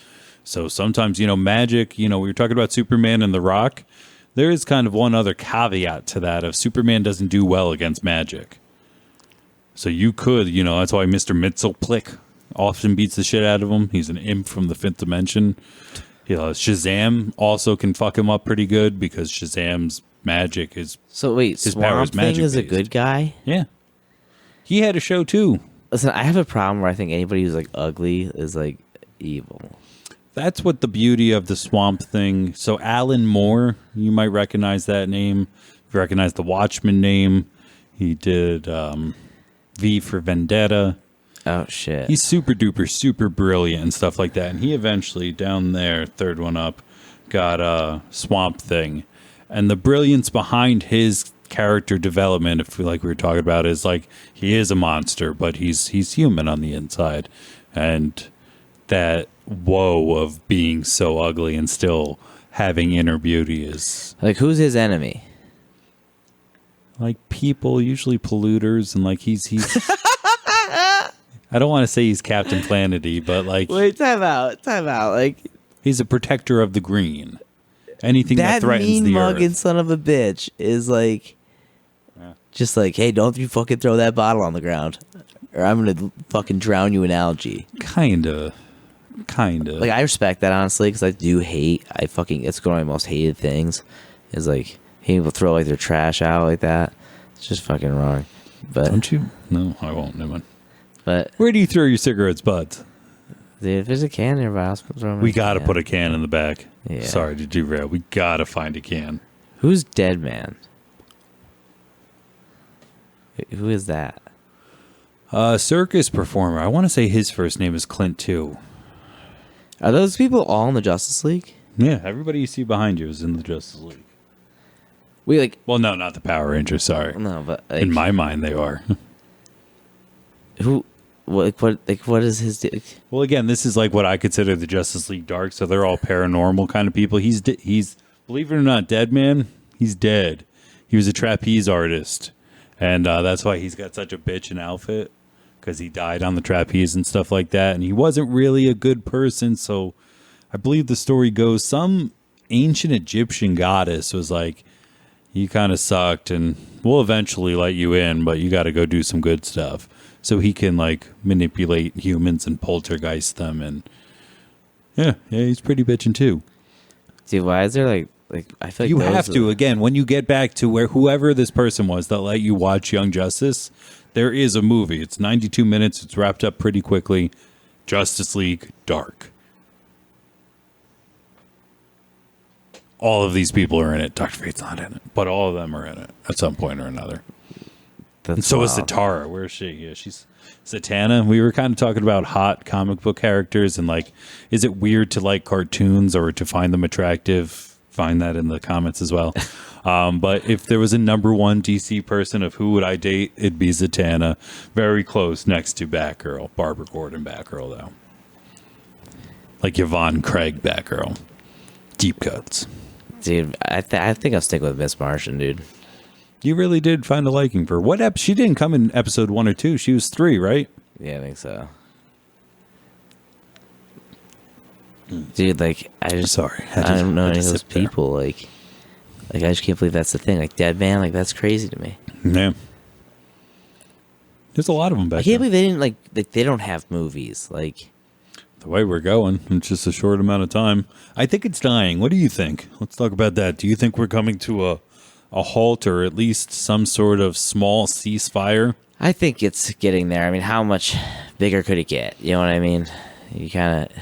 S1: So sometimes, magic. We were talking about Superman and The Rock. There is kind of one other caveat to that: of Superman doesn't do well against magic. So you could, that's why Mr. Mxyzptlk often beats the shit out of him. He's an imp from the fifth dimension. Shazam also can fuck him up pretty good because Shazam's magic is
S2: So wait,
S1: His power is
S2: Swamp Thing is a
S1: magic-based.
S2: good guy?
S1: yeah. He had a show too.
S2: Listen, I have a problem where I think anybody who's like ugly is like evil.
S1: that's what the beauty of the Swamp Thing. So Alan Moore, you might recognize that name. You recognize the Watchmen name. He did V for Vendetta.
S2: Oh shit.
S1: He's super duper, super brilliant and stuff like that. And he eventually, down there, third one up, got Swamp Thing. And the brilliance behind his character development, if we were talking about, is like he is a monster, but he's human on the inside. And that woe of being so ugly and still having inner beauty is
S2: Like, who's his enemy?
S1: like people, usually polluters, and like he's I don't want to say he's Captain Planety, but like
S2: Wait, time out. Like,
S1: he's a protector of the green. Anything that
S2: that
S1: threatens
S2: mean
S1: the
S2: mugging
S1: earth.
S2: son of a bitch is like, just like, hey, don't you fucking throw that bottle on the ground, or I'm gonna fucking drown you in algae.
S1: Kinda.
S2: Like, I respect that, honestly, because it's one of my most hated things, is like people throw like their trash out like that. It's just fucking wrong. But
S1: Don't you? No, I won't. Never mind.
S2: But
S1: Where do you throw your cigarettes butts?
S2: dude, if there's a can nearby, I'll throw them in
S1: We
S2: the
S1: got to
S2: can.
S1: put a can in the back.
S2: Yeah.
S1: Sorry to derail. We got to find a can.
S2: Who's Dead Man? Who is that?
S1: Circus performer. I want to say his first name is Clint too.
S2: Are those people all in the Justice League?
S1: Yeah, everybody you see behind you is in the Justice League.
S2: We like
S1: Well, no, not the Power Rangers. Sorry.
S2: no, but like,
S1: In my mind, they are.
S2: who? What is his?
S1: Well, again, this is like what I consider the Justice League Dark. So they're all paranormal kind of people. He's believe it or not, Dead Man. He's dead. He was a trapeze artist, and that's why he's got such a bitchin' outfit, because he died on the trapeze and stuff like that. And he wasn't really a good person. So I believe the story goes some ancient Egyptian goddess was like, you kind of sucked, and we'll eventually let you in, but you got to go do some good stuff. So he can like manipulate humans and poltergeist them, and yeah, he's pretty bitchin' too.
S2: Dude, why is there like I feel like
S1: You
S2: those
S1: have to again when you get back to where whoever this person was that let you watch Young Justice. There is a movie. It's 92 minutes. It's wrapped up pretty quickly. Justice League Dark. All of these people are in it. Dr. Fate's not in it, but all of them are in it at some point or another.
S2: That's
S1: And so is
S2: wild.
S1: Zatara. Where is she? Yeah, she's Zatanna. We were kind of talking about hot comic book characters and like, is it weird to like cartoons or to find them attractive? Find that in the comments as well. But if there was a number one DC person of who would I date, it'd be Zatanna. Very close next to Batgirl. Barbara Gordon Batgirl, though. Like Yvonne Craig Batgirl. Deep cuts.
S2: Dude, I think I'll stick with Miss Martian, dude.
S1: You really did find a liking for what? She didn't come in episode 1 or 2. She was 3, right?
S2: Yeah, I think so. Dude, like I just
S1: Sorry,
S2: I don't know
S1: had
S2: any
S1: to
S2: of those
S1: sip there.
S2: people. Like I just can't believe that's the thing. Like Dead Man, like that's crazy to me.
S1: Yeah. There's a lot of them back
S2: I can't
S1: there.
S2: believe they didn't like they don't have movies. Like
S1: The way we're going, it's just a short amount of time. I think it's dying. What do you think? Let's talk about that. Do you think we're coming to a halt or at least some sort of small ceasefire?
S2: I think it's getting there. I mean, how much bigger could it get? You know what I mean? You kind of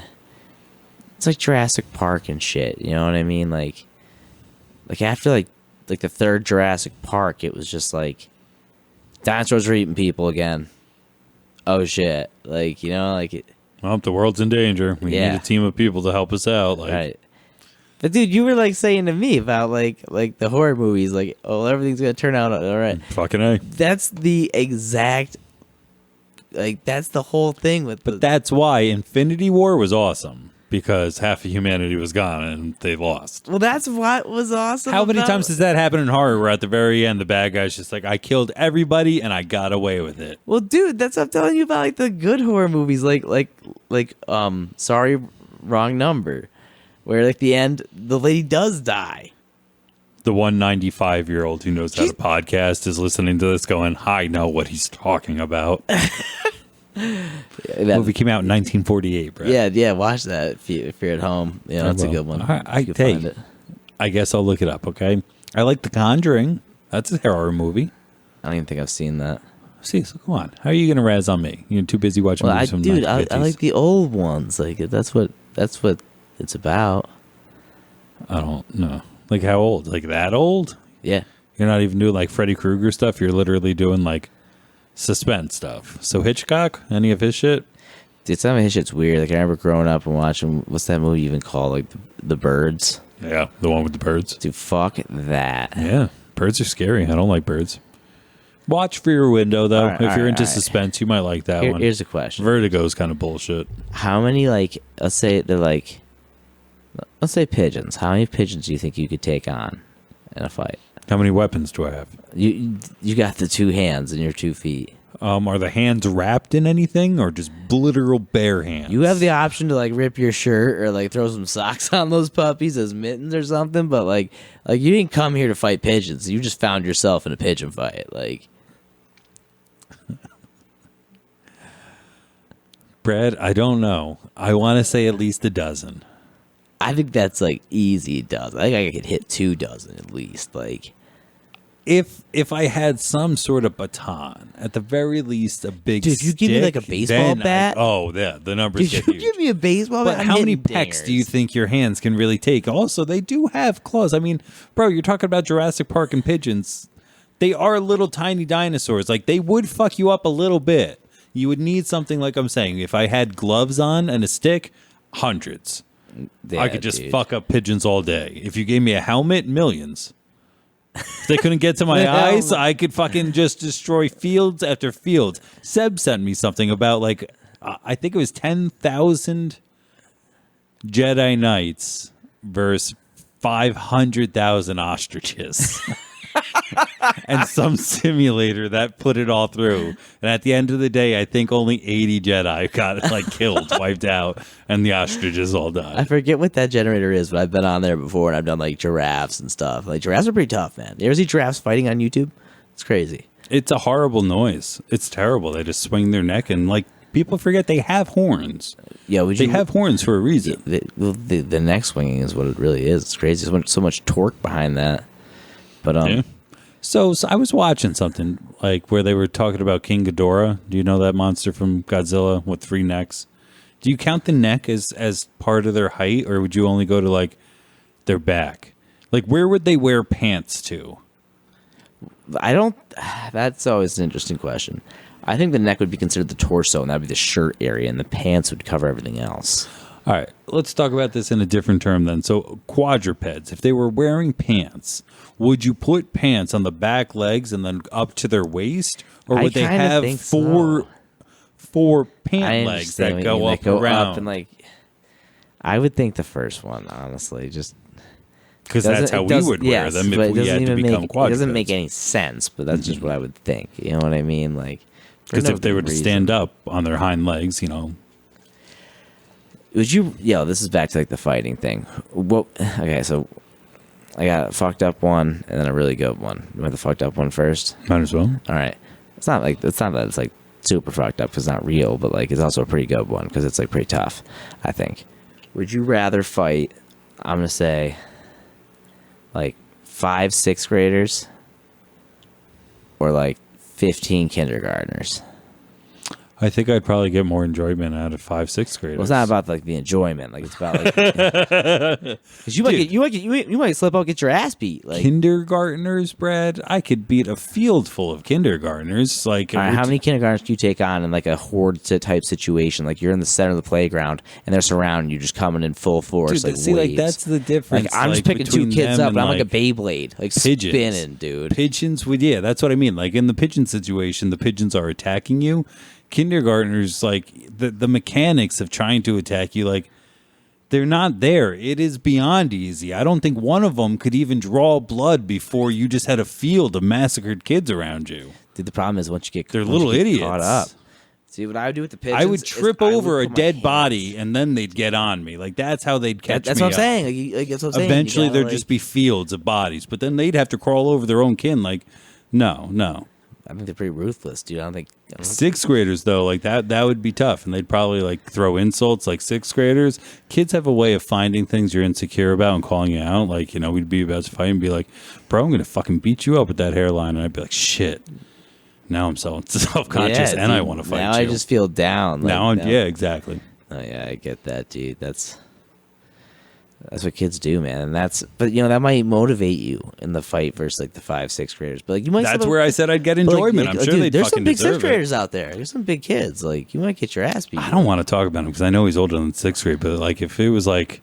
S2: it's like Jurassic Park and shit. You know what I mean? Like after like the third Jurassic Park, it was just like dinosaurs were eating people again. Oh shit! Like like it.
S1: Well, the world's in danger. We
S2: Yeah.
S1: need a team of people to help us out. Like,
S2: Right. But dude, you were like saying to me about like the horror movies, like, oh, everything's gonna turn out all right.
S1: fucking A.
S2: That's the exact that's the whole thing with
S1: But that's why Infinity War was awesome. Because half of humanity was gone and they lost.
S2: well, that's what was awesome.
S1: How many
S2: about
S1: times does that happen in horror where at the very end the bad guy's just like, I killed everybody and I got away with it?
S2: Well, dude, that's what I'm telling you about, like the good horror movies, like Sorry, Wrong Number, where like the end the lady does die.
S1: The 195-year-old who knows how to podcast is listening to this going, I know what he's talking about. The movie came out in 1948, bro.
S2: Yeah, watch that if you're at home. You know, it's a
S1: will.
S2: good one.
S1: I
S2: You can find it.
S1: I guess I'll look it up, okay? I like The Conjuring. That's a horror movie.
S2: I don't even think I've seen that.
S1: See, so come on. How are you going to razz on me? You're too busy watching
S2: Well,
S1: movies from the
S2: dude,
S1: 1950s.
S2: I like the old ones. Like that's what it's about.
S1: I don't know. Like how old? Like that old?
S2: Yeah.
S1: You're not even doing like Freddy Krueger stuff. You're literally doing like suspense stuff. So Hitchcock, any of his shit?
S2: Dude, some of his shit's weird. Like I remember growing up and watching, what's that movie even called? Like the Birds.
S1: Yeah, the one with the birds.
S2: Dude, fuck that.
S1: Yeah, birds are scary. I don't like birds. Watch for your window though. If you're into suspense, you might like that one.
S2: Here's a question.
S1: Vertigo is kind of bullshit.
S2: How many, like, let's say pigeons. How many pigeons do you think you could take on in a fight?
S1: How many weapons do I have?
S2: You got the 2 hands and your 2 feet.
S1: Are the hands wrapped in anything or just literal bare hands?
S2: You have the option to like rip your shirt or like throw some socks on those puppies as mittens or something, but like you didn't come here to fight pigeons. You just found yourself in a pigeon fight. Like,
S1: Brad, I don't know. I want to say at least a dozen.
S2: I think that's like easy dozen. I think I could hit 2 dozen at least. Like,
S1: if I had some sort of baton, at the very least a big
S2: dude, if you give me like a
S1: stick,
S2: baseball
S1: then
S2: bat,
S1: the numbers
S2: dude,
S1: get
S2: you
S1: huge.
S2: give me a baseball bat.
S1: But
S2: I'm
S1: how many
S2: hitting
S1: pecks do
S2: dingers.
S1: you think your hands can really take? Also, they do have claws. I mean, bro, you're talking about Jurassic Park and pigeons. They are little tiny dinosaurs. Like, they would fuck you up a little bit. You would need something like I'm saying. If I had gloves on and a stick, hundreds.
S2: Yeah,
S1: I could just
S2: dude.
S1: fuck up pigeons all day. If you gave me a helmet, millions. If they couldn't get to my eyes, I could fucking just destroy fields after fields. Seb sent me something about, like, I think it was 10,000 Jedi Knights versus 500,000 ostriches. And some simulator that put it all through. And at the end of the day, I think only 80 Jedi got like killed, wiped out, and the ostriches all
S2: I
S1: died.
S2: forget what that generator is, but I've been on there before and I've done like giraffes and stuff. Like, giraffes are pretty tough, man. You ever see giraffes fighting on YouTube? It's crazy.
S1: It's a horrible noise. It's terrible. They just swing their neck, and like people forget they have horns.
S2: Yeah,
S1: They have horns for a reason.
S2: the neck swinging is what it really is. It's crazy. So much torque behind that. But
S1: Yeah. So I was watching something like where they were talking about King Ghidorah. Do you know that monster from Godzilla with 3 necks? Do you count the neck as part of their height, or would you only go to like their back? Like, where would they wear pants to?
S2: I don't. That's always an interesting question. I think the neck would be considered the torso, and that'd be the shirt area, and the pants would cover everything else.
S1: All right, let's talk about this in a different term then. So quadrupeds, if they were wearing pants, would you put pants on the back legs and then up to their waist, or would they
S2: kinda
S1: have
S2: think
S1: four
S2: I
S1: pant legs
S2: understand
S1: that
S2: what you
S1: go
S2: mean,
S1: up around?
S2: and like. I would think the first one, honestly, just
S1: Because that's how we would wear them
S2: but
S1: if
S2: it
S1: we
S2: doesn't
S1: had to
S2: even
S1: become
S2: make,
S1: quadrupeds.
S2: It doesn't make any sense, but that's just what I would think. You know what I mean? Like,
S1: Because if they were to stand up on their hind legs,
S2: would you? Yeah, this is back to like the fighting thing. Well, okay, so I got a fucked up one and then a really good one. You want the fucked up one first?
S1: might as well.
S2: All right. It's not that it's like super fucked up because it's not real, but like it's also a pretty good one because it's like pretty tough, I think. Would you rather fight, I'm going to say, like 5 6th graders or like 15 kindergartners?
S1: I think I'd probably get more enjoyment out of 5 6th graders.
S2: Well, it's not about like the enjoyment. Like, it's about like, because you might slip out and get your ass beat. Like,
S1: kindergartners, Brad. I could beat a field full of kindergartners. Like,
S2: all right, how many kindergartners do you take on in like a horde type situation? Like, you're in the center of the playground and they're surrounding you, just coming in full force.
S1: Dude,
S2: like,
S1: see, like
S2: waves.
S1: that's the difference.
S2: Like, I'm just picking 2
S1: between
S2: kids
S1: them
S2: up, and I'm like a
S1: like
S2: Beyblade, like
S1: pigeons.
S2: spinning, dude.
S1: Pigeons would, yeah, that's what I mean. Like in the pigeon situation, the pigeons are attacking you. Kindergartners, like the mechanics of trying to attack you, like they're not there. It is beyond easy. I don't think one of them could even draw blood before you just had a field of massacred kids around you.
S2: Dude, the problem is once you get
S1: They're little idiots.
S2: caught up. See what I would do with the pigeons?
S1: I would
S2: is
S1: trip
S2: I would
S1: over a
S2: put my
S1: dead
S2: hands-
S1: body, and then they'd get on me. Like that's how they'd catch
S2: That's
S1: me
S2: what I'm
S1: up.
S2: saying. Like, that's what I'm saying. You
S1: Eventually,
S2: gotta,
S1: there'd
S2: like-
S1: just be fields of bodies, but then they'd have to crawl over their own kin. Like, no.
S2: I think they're pretty ruthless, dude. I don't think.
S1: 6th graders though, like that would be tough, and they'd probably like throw insults. Like 6th graders, kids have a way of finding things you're insecure about and calling you out. Like, we'd be about to fight and be like, "Bro, I'm gonna fucking beat you up with that hairline," and I'd be like, "Shit." Now I'm so self-conscious,
S2: Yeah,
S1: and I
S2: dude,
S1: want to fight
S2: now
S1: you.
S2: I just feel down. Like,
S1: yeah, exactly.
S2: Oh yeah, I get that, dude. That's. That's what kids do, man. And but that might motivate you in the fight versus like the 5-6 graders. But like you might.
S1: That's where I said I'd get enjoyment. I'm sure they'd
S2: there's
S1: fucking
S2: some big
S1: deserve
S2: 6th graders out there. There's some big kids. Like you might get your ass beat.
S1: I don't want to talk about him because I know he's older than 6th grade. But like if it was like,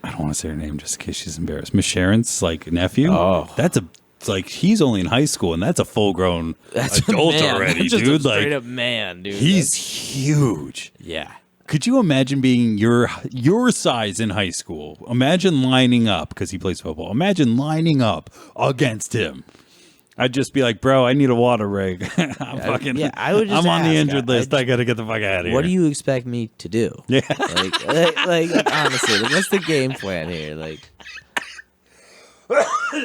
S1: I don't want to say her name just in case she's embarrassed. Miss Sharon's like nephew.
S2: Oh,
S1: it's like he's only in high school and that's a full grown adult already,
S2: just
S1: dude.
S2: A straight
S1: like
S2: up man, dude.
S1: he's huge.
S2: Yeah.
S1: Could you imagine being your size in high school? Imagine lining up because he plays football. Imagine lining up against him. I'd just be like, bro, I need a water rig.
S2: I would just
S1: I'm on the
S2: ask,
S1: injured list. I got to get the fuck out of here.
S2: What do you expect me to do?
S1: Yeah.
S2: Like honestly, like, what's the game plan here? Like,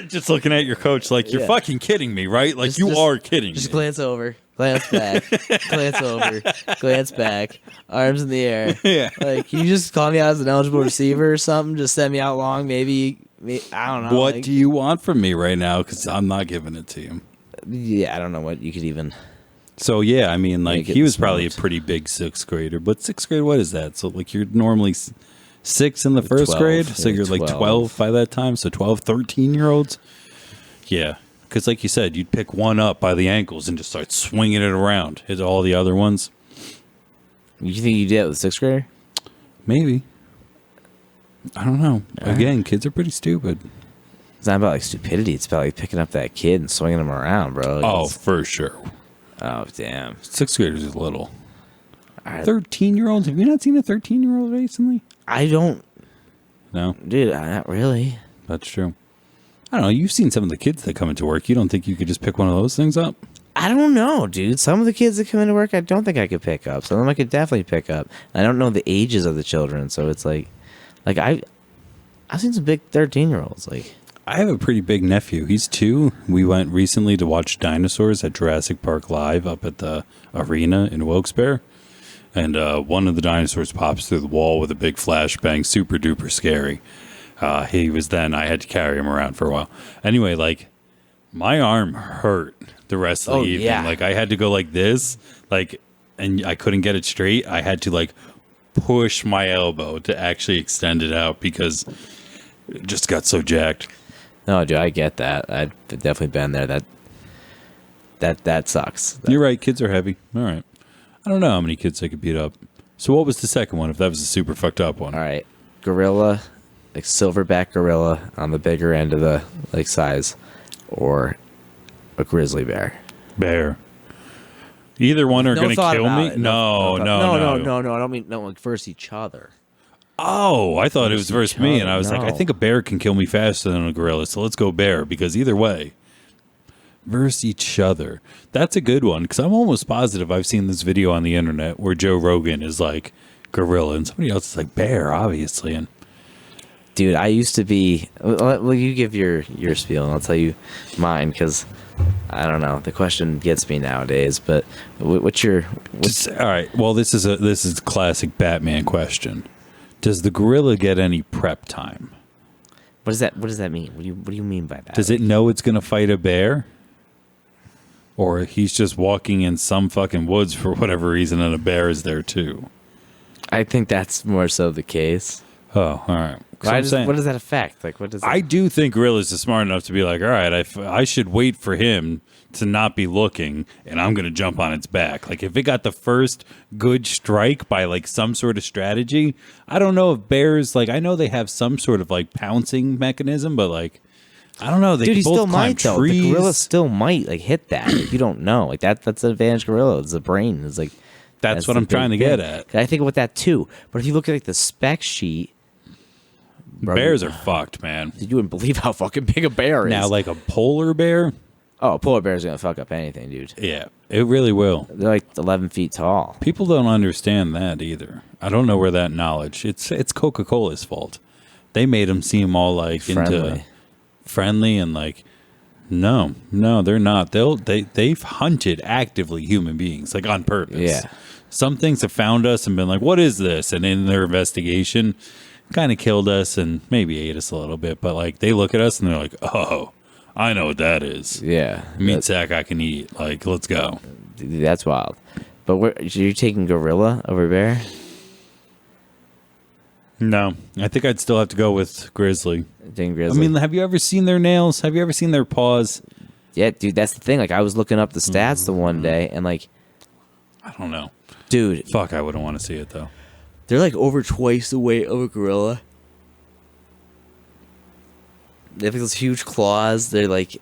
S1: just looking at your coach like, you're
S2: Yeah.
S1: fucking kidding me, right? Like, you are kidding
S2: just
S1: me.
S2: glance over, glance back, glance over, glance back, arms in the air.
S1: Yeah.
S2: Like, you just call me out as an eligible receiver or something? Just send me out long, maybe I don't know.
S1: What
S2: like,
S1: do you want from me right now? Because I'm not giving it to you.
S2: Yeah, I don't know what you could even.
S1: So, yeah, I mean, like,
S2: Make it
S1: he was probably a
S2: smart.
S1: pretty big 6th grader. But 6th grade, what is that? So, like, you're normally 6 in the first
S2: 12,
S1: grade. So,
S2: yeah,
S1: you're like
S2: 12.
S1: 12 by that time. So, 12, 13-year-olds. Yeah. Because, like you said, you'd pick one up by the ankles and just start swinging it around. Hit all the other ones.
S2: You think you did it with 6th grader?
S1: Maybe. I don't know.
S2: All right.
S1: Again, kids are pretty stupid.
S2: It's not about like stupidity. It's about like picking up that kid and swinging him around, bro. Like,
S1: Oh, for sure.
S2: oh, damn.
S1: 6th graders is little.
S2: I
S1: 13-year-olds? Have you not seen a 13-year-old recently?
S2: don't,
S1: No,
S2: dude. Not really.
S1: that's true. I don't know. You've seen some of the kids that come into work. You don't think you could just pick one of those things up?
S2: I don't know, dude. Some of the kids that come into work, I don't think I could pick up. Some of them I could definitely pick up. I don't know the ages of the children, so it's like I've seen some big 13-year-olds. Like,
S1: I have a pretty big nephew. He's 2. We went recently to watch dinosaurs at Jurassic Park Live up at the arena in Wilkes-Barre. And one of the dinosaurs pops through the wall with a big flashbang, super duper scary. I had to carry him around for a while. Anyway, like, my arm hurt the rest of the evening.
S2: yeah.
S1: Like, I had to go like this, like, and I couldn't get it straight. I had to, like, push my elbow to actually extend it out because it just got so jacked.
S2: no, dude, I get that. I've definitely been there. That sucks.
S1: You're right. Kids are heavy. All right. I don't know how many kids I could beat up. So what was the second one, if that was a super fucked up one?
S2: All right, gorilla, like silverback gorilla on the bigger end of the like size, or a grizzly bear.
S1: Bear. Either one are
S2: No
S1: going to
S2: thought
S1: kill
S2: about
S1: me?
S2: it.
S1: No.
S2: No. I don't mean no like versus each other.
S1: Oh, I thought it was versus me, and I was like, I
S2: No.
S1: think a bear can kill me faster than a gorilla, so let's go bear, because either way, versus each other. That's a good one, because I'm almost positive I've seen this video on the internet where Joe Rogan is like gorilla, and somebody else is like bear, obviously. And
S2: Dude, I used to be. Well, you give your spiel, and I'll tell you mine because I don't know. The question gets me nowadays. But what's your?
S1: all right, well, this is a classic Batman question. Does the gorilla get any prep time?
S2: What does that mean? What do you mean by that?
S1: Does it know it's going to fight a bear? Or he's just walking in some fucking woods for whatever reason and a bear is there too?
S2: I think that's more so the case.
S1: Oh, all right. 'Cause I'm saying-
S2: What does that affect? Like, what does
S1: I do think gorillas are smart enough to be like, all right, I should wait for him to not be looking, and I'm going to jump on its back. Like, if it got the first good strike by, like, some sort of strategy, I don't know if bears, like, I know they have some sort of, like, pouncing mechanism, but, like, I don't know. They
S2: Dude,
S1: can
S2: he
S1: both
S2: still
S1: climb
S2: might though.
S1: trees.
S2: The gorilla still might like hit that. Like, you don't know. Like that's the advantage gorilla. It's the brain. It's like
S1: That's what
S2: the
S1: I'm trying to
S2: big
S1: get
S2: thing.
S1: at.
S2: I think about that too. But if you look at like the spec sheet, bro,
S1: Bears are fucked, man.
S2: you wouldn't believe how fucking big a bear is.
S1: Now, like a polar bear,
S2: oh, a polar bear's gonna fuck up anything, dude.
S1: yeah, it really will.
S2: They're like 11 feet tall.
S1: People don't understand that either. I don't know where that knowledge. It's Coca-Cola's fault. They made them seem all like into friendly and like no, they're not. They've hunted actively human beings like on purpose.
S2: Yeah.
S1: Some things have found us and been like, what is this? And in their investigation, kind of killed us and maybe ate us a little bit. But like they look at us and they're like, oh, I know what that is.
S2: Yeah,
S1: Meat sack I can eat. Like, let's go.
S2: that's wild. But you're taking gorilla over bear?
S1: No, I think I'd still have to go with grizzly.
S2: Grizzly.
S1: I mean, have you ever seen their nails? Have you ever seen their paws?
S2: Yeah, dude, that's the thing. Like, I was looking up the stats the one day, and like,
S1: I don't know.
S2: dude,
S1: Fuck, I wouldn't want to see it though.
S2: they're like over twice the weight of a gorilla. They have those huge claws. They're like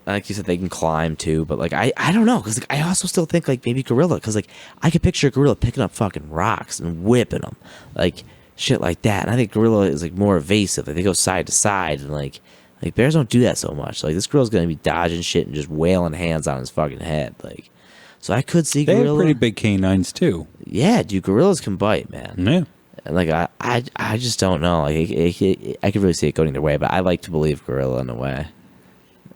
S2: you said, they can climb too. But like, I don't know, because like, I also still think like maybe gorilla, because like I could picture a gorilla picking up fucking rocks and whipping them, like shit like that. And I think gorilla is like more evasive. Like, they go side to side, and like bears don't do that so much. Like, this gorilla's gonna be dodging shit and just wailing hands on his fucking head. Like, so I could see
S1: They
S2: gorilla.
S1: have pretty big canines too.
S2: Yeah, dude, gorillas can bite, man.
S1: Yeah.
S2: And like, I just don't know. Like, I could really see it going either way, but I like to believe gorilla in a way.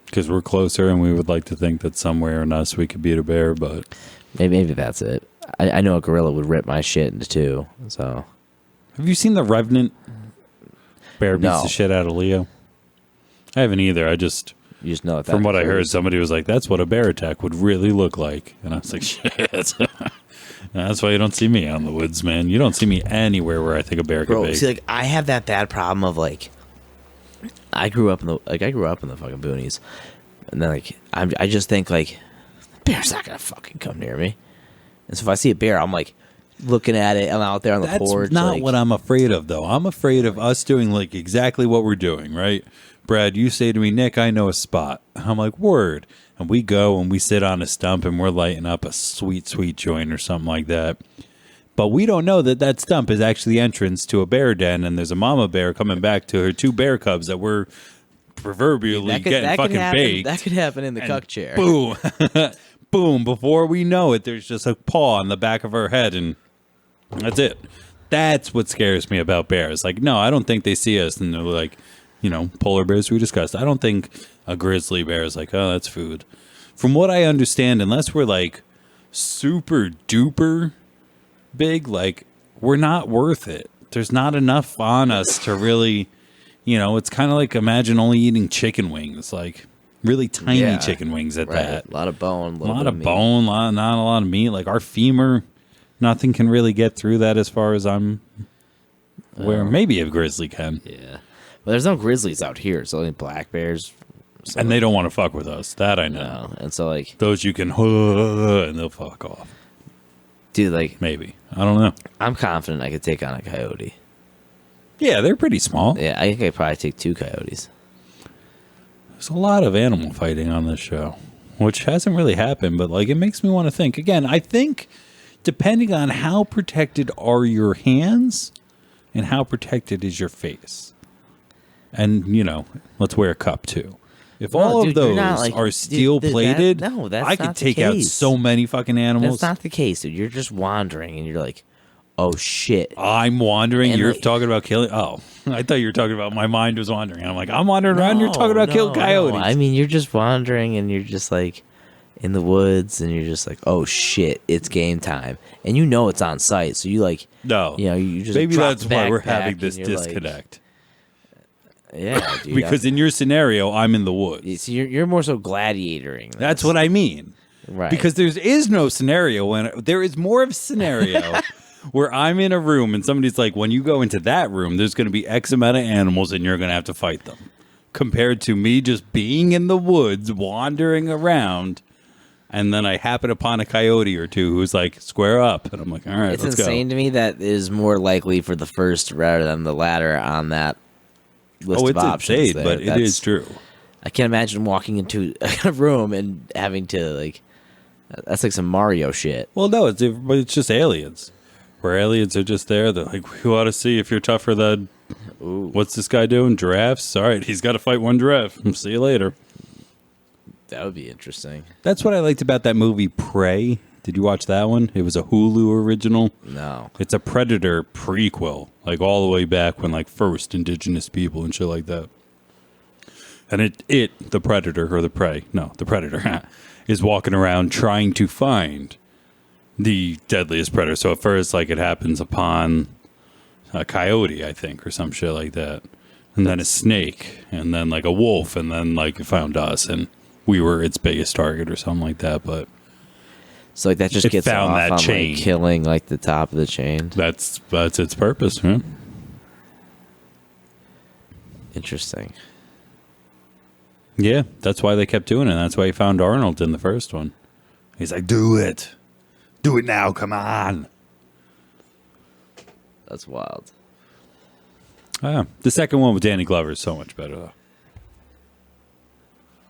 S1: Because we're closer, and we would like to think that somewhere in us we could beat a bear, but
S2: Maybe that's it. I know a gorilla would rip my shit into two. So,
S1: have you seen The Revenant? Bear beats
S2: No.
S1: the shit out of Leo. I haven't either. I just,
S2: you just know that.
S1: from what I heard, somebody was like, "That's what a bear attack would really look like," and I was like, "Shit." That's why you don't see me out in the woods, man. You don't see me anywhere where I think a bear could
S2: Bro,
S1: be.
S2: see, like, I have that bad problem of like, I grew up in the fucking boonies, and then like, I just think like, the bear's not gonna fucking come near me. And so if I see a bear, I'm like looking at it. I'm out there on the porch.
S1: That's not
S2: like,
S1: what I'm afraid of, though. I'm afraid of us doing like exactly what we're doing, right? Brad, you say to me, "Nick, I know a spot." I'm like, "Word." And we go and we sit on a stump and we're lighting up a sweet, sweet joint or something like that. But we don't know that that stump is actually the entrance to a bear den, and there's a mama bear coming back to her two bear cubs that we're proverbially getting fucking baked.
S2: That could happen in the
S1: And
S2: cuck chair.
S1: Boom. Boom. Before we know it, there's just a paw on the back of her head, and that's it. That's what scares me about bears. Like, no, I don't think they see us and they're like, polar bears we discussed. I don't think a grizzly bear is like, oh, that's food. From what I understand, unless we're like super duper big, like, we're not worth it. There's not enough on us to really, it's kind of like, imagine only eating chicken wings, like really tiny chicken wings at
S2: Right.
S1: that.
S2: A lot of bone.
S1: A lot of bone, not a lot of meat. Like our femur, nothing can really get through that as far as I'm aware. Maybe a grizzly can.
S2: Yeah. Well, there's no grizzlies out here. It's only black bears. So,
S1: And they don't want to fuck with us. That I know.
S2: no. And so, like,
S1: Those you can, and they'll fuck off.
S2: dude, like,
S1: Maybe. I don't know.
S2: I'm confident I could take on a coyote.
S1: Yeah, they're pretty small.
S2: Yeah, I think I'd probably take 2 coyotes.
S1: There's a lot of animal fighting on this show, which hasn't really happened, but like it makes me want to think. Again, I think depending on how protected are your hands and how protected is your face. And, let's wear a cup too. If all
S2: dude,
S1: of
S2: you're
S1: those
S2: not, like,
S1: are
S2: dude,
S1: steel plated,
S2: that's
S1: I could
S2: not the
S1: take out
S2: case.
S1: so many fucking animals.
S2: That's not the case, dude. You're just wandering and you're like, oh shit.
S1: I'm wandering.
S2: And,
S1: You're
S2: like-
S1: talking about killing. Oh, I thought you were talking about my mind was wandering. I'm like, I'm wandering around. You're talking about kill coyotes.
S2: I mean, you're just wandering and you're just like in the woods and you're just like, oh shit, it's game time. And it's on site. So you like,
S1: No.
S2: you just
S1: Maybe
S2: drop
S1: that's
S2: the
S1: why we're
S2: backpack
S1: having this
S2: and you're like,
S1: disconnect.
S2: yeah, dude.
S1: Because in your scenario, I'm in the woods.
S2: so you're more so gladiatoring.
S1: That's what I mean.
S2: Right.
S1: Because there is no scenario when there is more of a scenario where I'm in a room and somebody's like, when you go into that room, there's going to be X amount of animals and you're going to have to fight them. Compared to me just being in the woods, wandering around, and then I happen upon a coyote or two who's like, square up. And I'm like, all right,
S2: it's
S1: let's
S2: insane
S1: go.
S2: to me that is more likely for the first rather than the latter on that list
S1: Oh,
S2: of
S1: it's
S2: options.
S1: insane,
S2: there.
S1: but it is true.
S2: I can't imagine walking into a room and having to like. That's like some Mario shit.
S1: Well, no, it's just aliens. Where aliens are just there. They're like, we ought to see if you're tougher than...
S2: Ooh.
S1: What's this guy doing? Giraffes? All right, he's got to fight one giraffe. See you later.
S2: That would be interesting.
S1: That's what I liked about that movie, Prey. Did you watch that one? It was a Hulu original.
S2: No.
S1: It's a Predator prequel, like all the way back when like first indigenous people and shit like that. And the Predator, or the Prey, no, the Predator, is walking around trying to find the deadliest predator. So at first, like, it happens upon a coyote, I think, or some shit like that. And then a snake, and then like a wolf, and then like it found us, and we were its biggest target or something like that. But
S2: So like that just
S1: It
S2: gets
S1: found
S2: off
S1: that
S2: on
S1: chain.
S2: like killing like the top of the chain.
S1: that's its purpose, huh?
S2: Interesting.
S1: Yeah, that's why they kept doing it. That's why he found Arnold in the first one. He's like, do it. Do it now. Come on.
S2: That's wild.
S1: The second one with Danny Glover is so much better, though.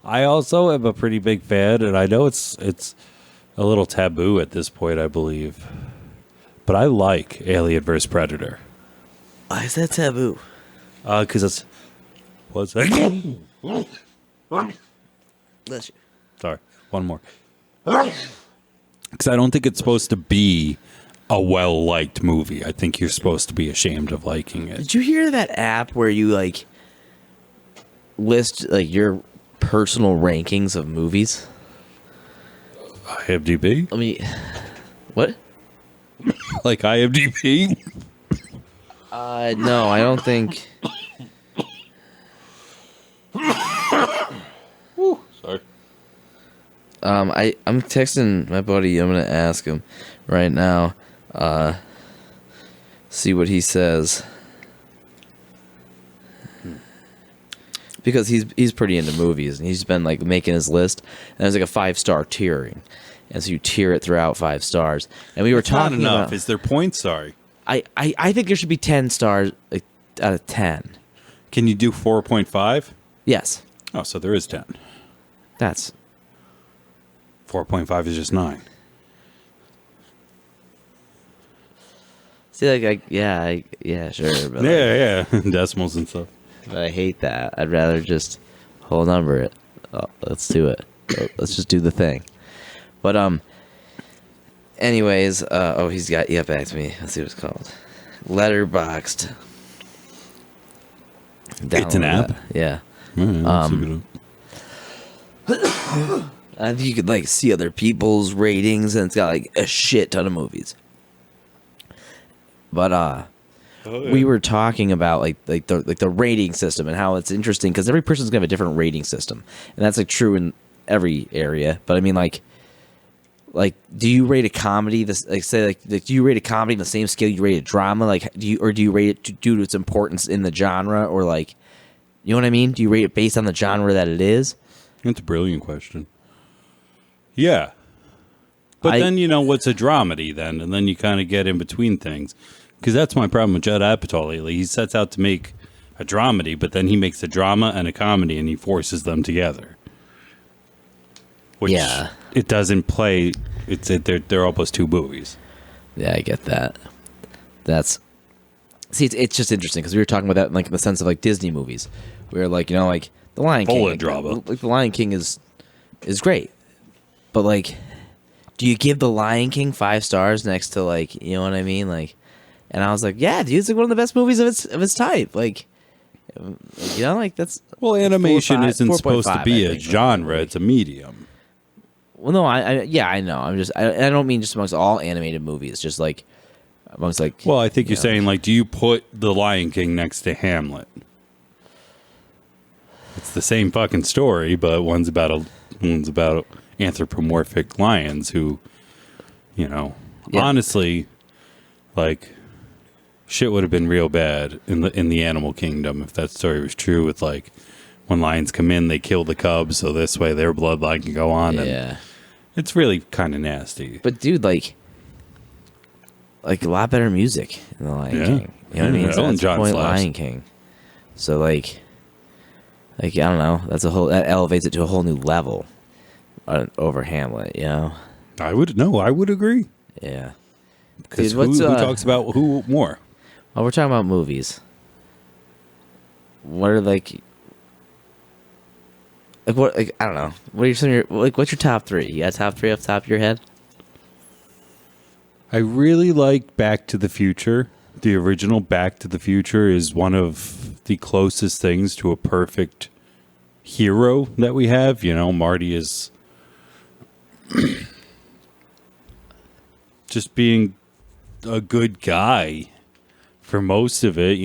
S1: I also am a pretty big fan, and I know it's a little taboo at this point, I believe. But I like Alien vs. Predator.
S2: Why is that taboo?
S1: Because it's... What's that?
S2: Bless you.
S1: Sorry, one more. Because I don't think it's supposed to be a well-liked movie. I think you're supposed to be ashamed of liking it.
S2: Did you hear that app where you like list like your personal rankings of movies?
S1: IMDb?
S2: Let me. What?
S1: Like IMDb?
S2: No, I don't think.
S1: Sorry.
S2: I'm texting my buddy. I'm gonna ask him right now. See what he says. Because he's pretty into movies, and he's been like making his list, and there's like a 5-star tiering, and so you tier it throughout 5 stars. And we were talking
S1: Not enough.
S2: about.
S1: Is there points? Sorry.
S2: I think there should be 10 stars like, out of 10.
S1: Can you do 4.5?
S2: Yes,
S1: Oh, so there is 10.
S2: that's
S1: 4.5 is just 9.
S2: see like yeah sure, but,
S1: Yeah. Decimals and stuff.
S2: but I hate that. I'd rather just whole number it. Oh, let's do it. Let's just do the thing. But anyways, he's got back to me. Let's see what it's called. Letterboxd.
S1: It's an
S2: Download
S1: app?
S2: that. Yeah.
S1: Let's look it up.
S2: I think you could like see other people's ratings, and it's got like a shit ton of movies. But we were talking about like the rating system and how it's interesting because every person's gonna have a different rating system, and that's like true in every area. But I mean, like, do you rate a comedy this like say like do you rate a comedy in the same scale you rate a drama? Like, do you rate it due to its importance in the genre, or like, you know what I mean? Do you rate it based on the genre that it is?
S1: That's a brilliant question. Yeah. But then, what's a dramedy then? And then you kind of get in between things. Because that's my problem with Judd Apatow lately. He sets out to make a dramedy, but then he makes a drama and a comedy, and he forces them together. Which it doesn't play. They're almost 2 movies.
S2: Yeah, I get that. It's just interesting because we were talking about that in, like, in the sense of like Disney movies, where like like The Lion King,
S1: Full of drama.
S2: like The Lion King is great, but like, do you give The Lion King 5 stars next to like, you know what I mean, like? And I was like, yeah, dude, it's like one of the best movies of its type, like like that's.
S1: Well, animation isn't supposed to be a
S2: think,
S1: genre; it's a medium.
S2: Well, no, I know. I don't mean just amongst all animated movies, just like amongst like.
S1: Well, I think you're saying like, do you put The Lion King next to Hamlet? It's the same fucking story, but one's about anthropomorphic lions who, honestly, like, shit would have been real bad in the animal kingdom if that story was true. With like, when lions come in, they kill the cubs, so this way their bloodline can go on.
S2: Yeah.
S1: And it's really kind of nasty.
S2: But dude, like a lot better music in The Lion King. You know what I mean?
S1: Yeah,
S2: So
S1: Elton
S2: that's the
S1: John
S2: point,
S1: slaps.
S2: Lion King. So like I don't know. That elevates it to a whole new level over Hamlet.
S1: I would agree.
S2: Yeah.
S1: Because
S2: Dude,
S1: who talks about who more?
S2: Well, we're talking about movies. What are like what, like, I don't know. What are some of your, like, what's your top 3? You got top 3 off the top of your head?
S1: I really like Back to the Future. The original Back to the Future is one of the closest things to a perfect hero that we have. Marty is just being a good guy for most of it.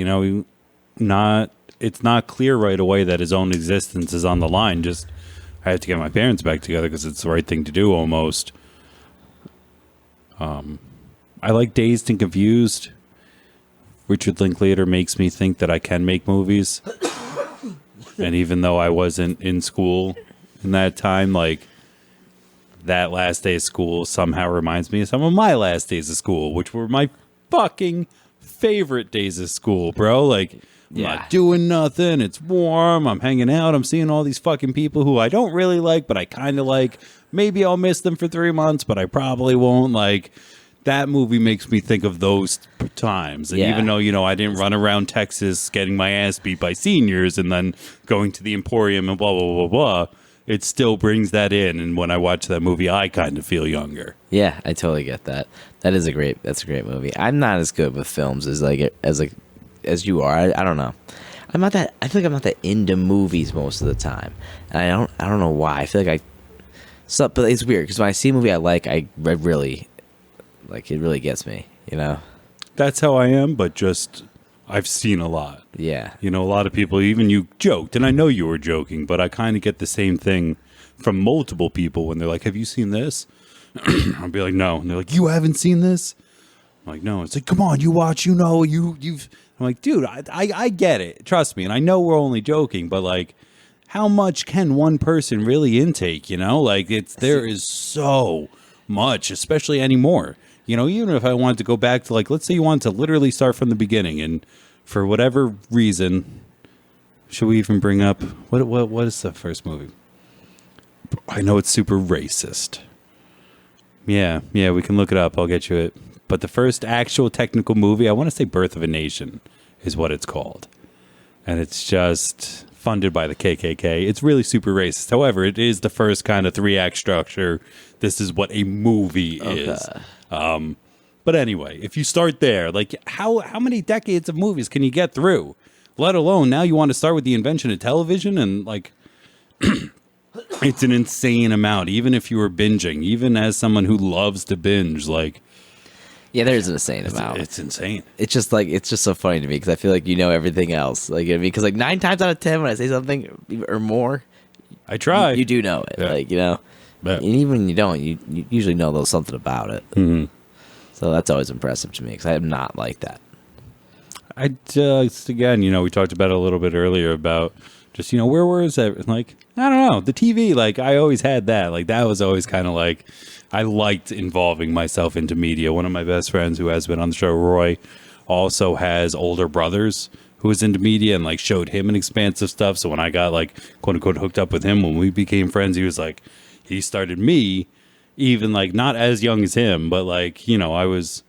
S1: It's not clear right away that his own existence is on the line. Just, I have to get my parents back together because it's the right thing to do almost. I like Dazed and Confused. Richard Linklater makes me think that I can make movies. And even though I wasn't in school in that time, like that last day of school somehow reminds me of some of my last days of school, which were my fucking favorite days of school, bro. Like, I'm not doing nothing. It's warm. I'm hanging out. I'm seeing all these fucking people who I don't really like, but I kind of like. Maybe I'll miss them for 3 months, but I probably won't. Like, that movie makes me think of those times. And even though, I didn't run around Texas getting my ass beat by seniors and then going to the Emporium and blah, blah, blah, blah, it still brings that in. And when I watch that movie, I kind of feel younger.
S2: Yeah, I totally get that. That's a great movie. I'm not as good with films as you are. I don't know. I feel like I'm not that into movies most of the time. And I don't know why. I feel like but it's weird because when I see a movie I like, I really, like, it really gets me,
S1: That's how I am, but just I've seen a lot.
S2: Yeah.
S1: A lot of people, even you joked, and I know you were joking, but I kind of get the same thing from multiple people when they're like, have you seen this? I'll be like, no. And they're like, you haven't seen this? I'm like, no. It's like, come on, you watch, you've. I'm like, dude, I get it. Trust me. And I know we're only joking, but like, how much can one person really intake, Like, there is so much, especially anymore. Even if I wanted to go back to, like, let's say you wanted to literally start from the beginning, and for whatever reason, should we even bring up, what is the first movie? I know it's super racist. Yeah, we can look it up. I'll get you it. But the first actual technical movie, I want to say Birth of a Nation is what it's called. And it's just funded by the KKK. It's really super racist. However, it is the first kind of 3-act structure. This is what a movie is. But anyway, if you start there, like, how many decades of movies can you get through? Let alone now you want to start with the invention of television, and like it's an insane amount. Even if you were binging, even as someone who loves to binge, like,
S2: yeah, there's an insane amount.
S1: It's insane.
S2: It's just so funny to me because I feel like everything else. Like, because like 9 times out of 10 when I say something or more,
S1: I try.
S2: You do know it,
S1: Yeah.
S2: And even when you don't, you usually know a little something about it.
S1: Mm-hmm.
S2: So that's always impressive to me because I am not like that.
S1: Again, we talked about it a little bit earlier about just, where was that? Like, I don't know, the TV, like, I always had that. Like, that was always kind of like, I liked involving myself into media. One of my best friends who has been on the show, Roy, also has older brothers who was into media and, like, showed him an expanse of stuff. So when I got, like, quote unquote hooked up with him, when we became friends, he was like, he started me, even, like, not as young as him, but, like, I was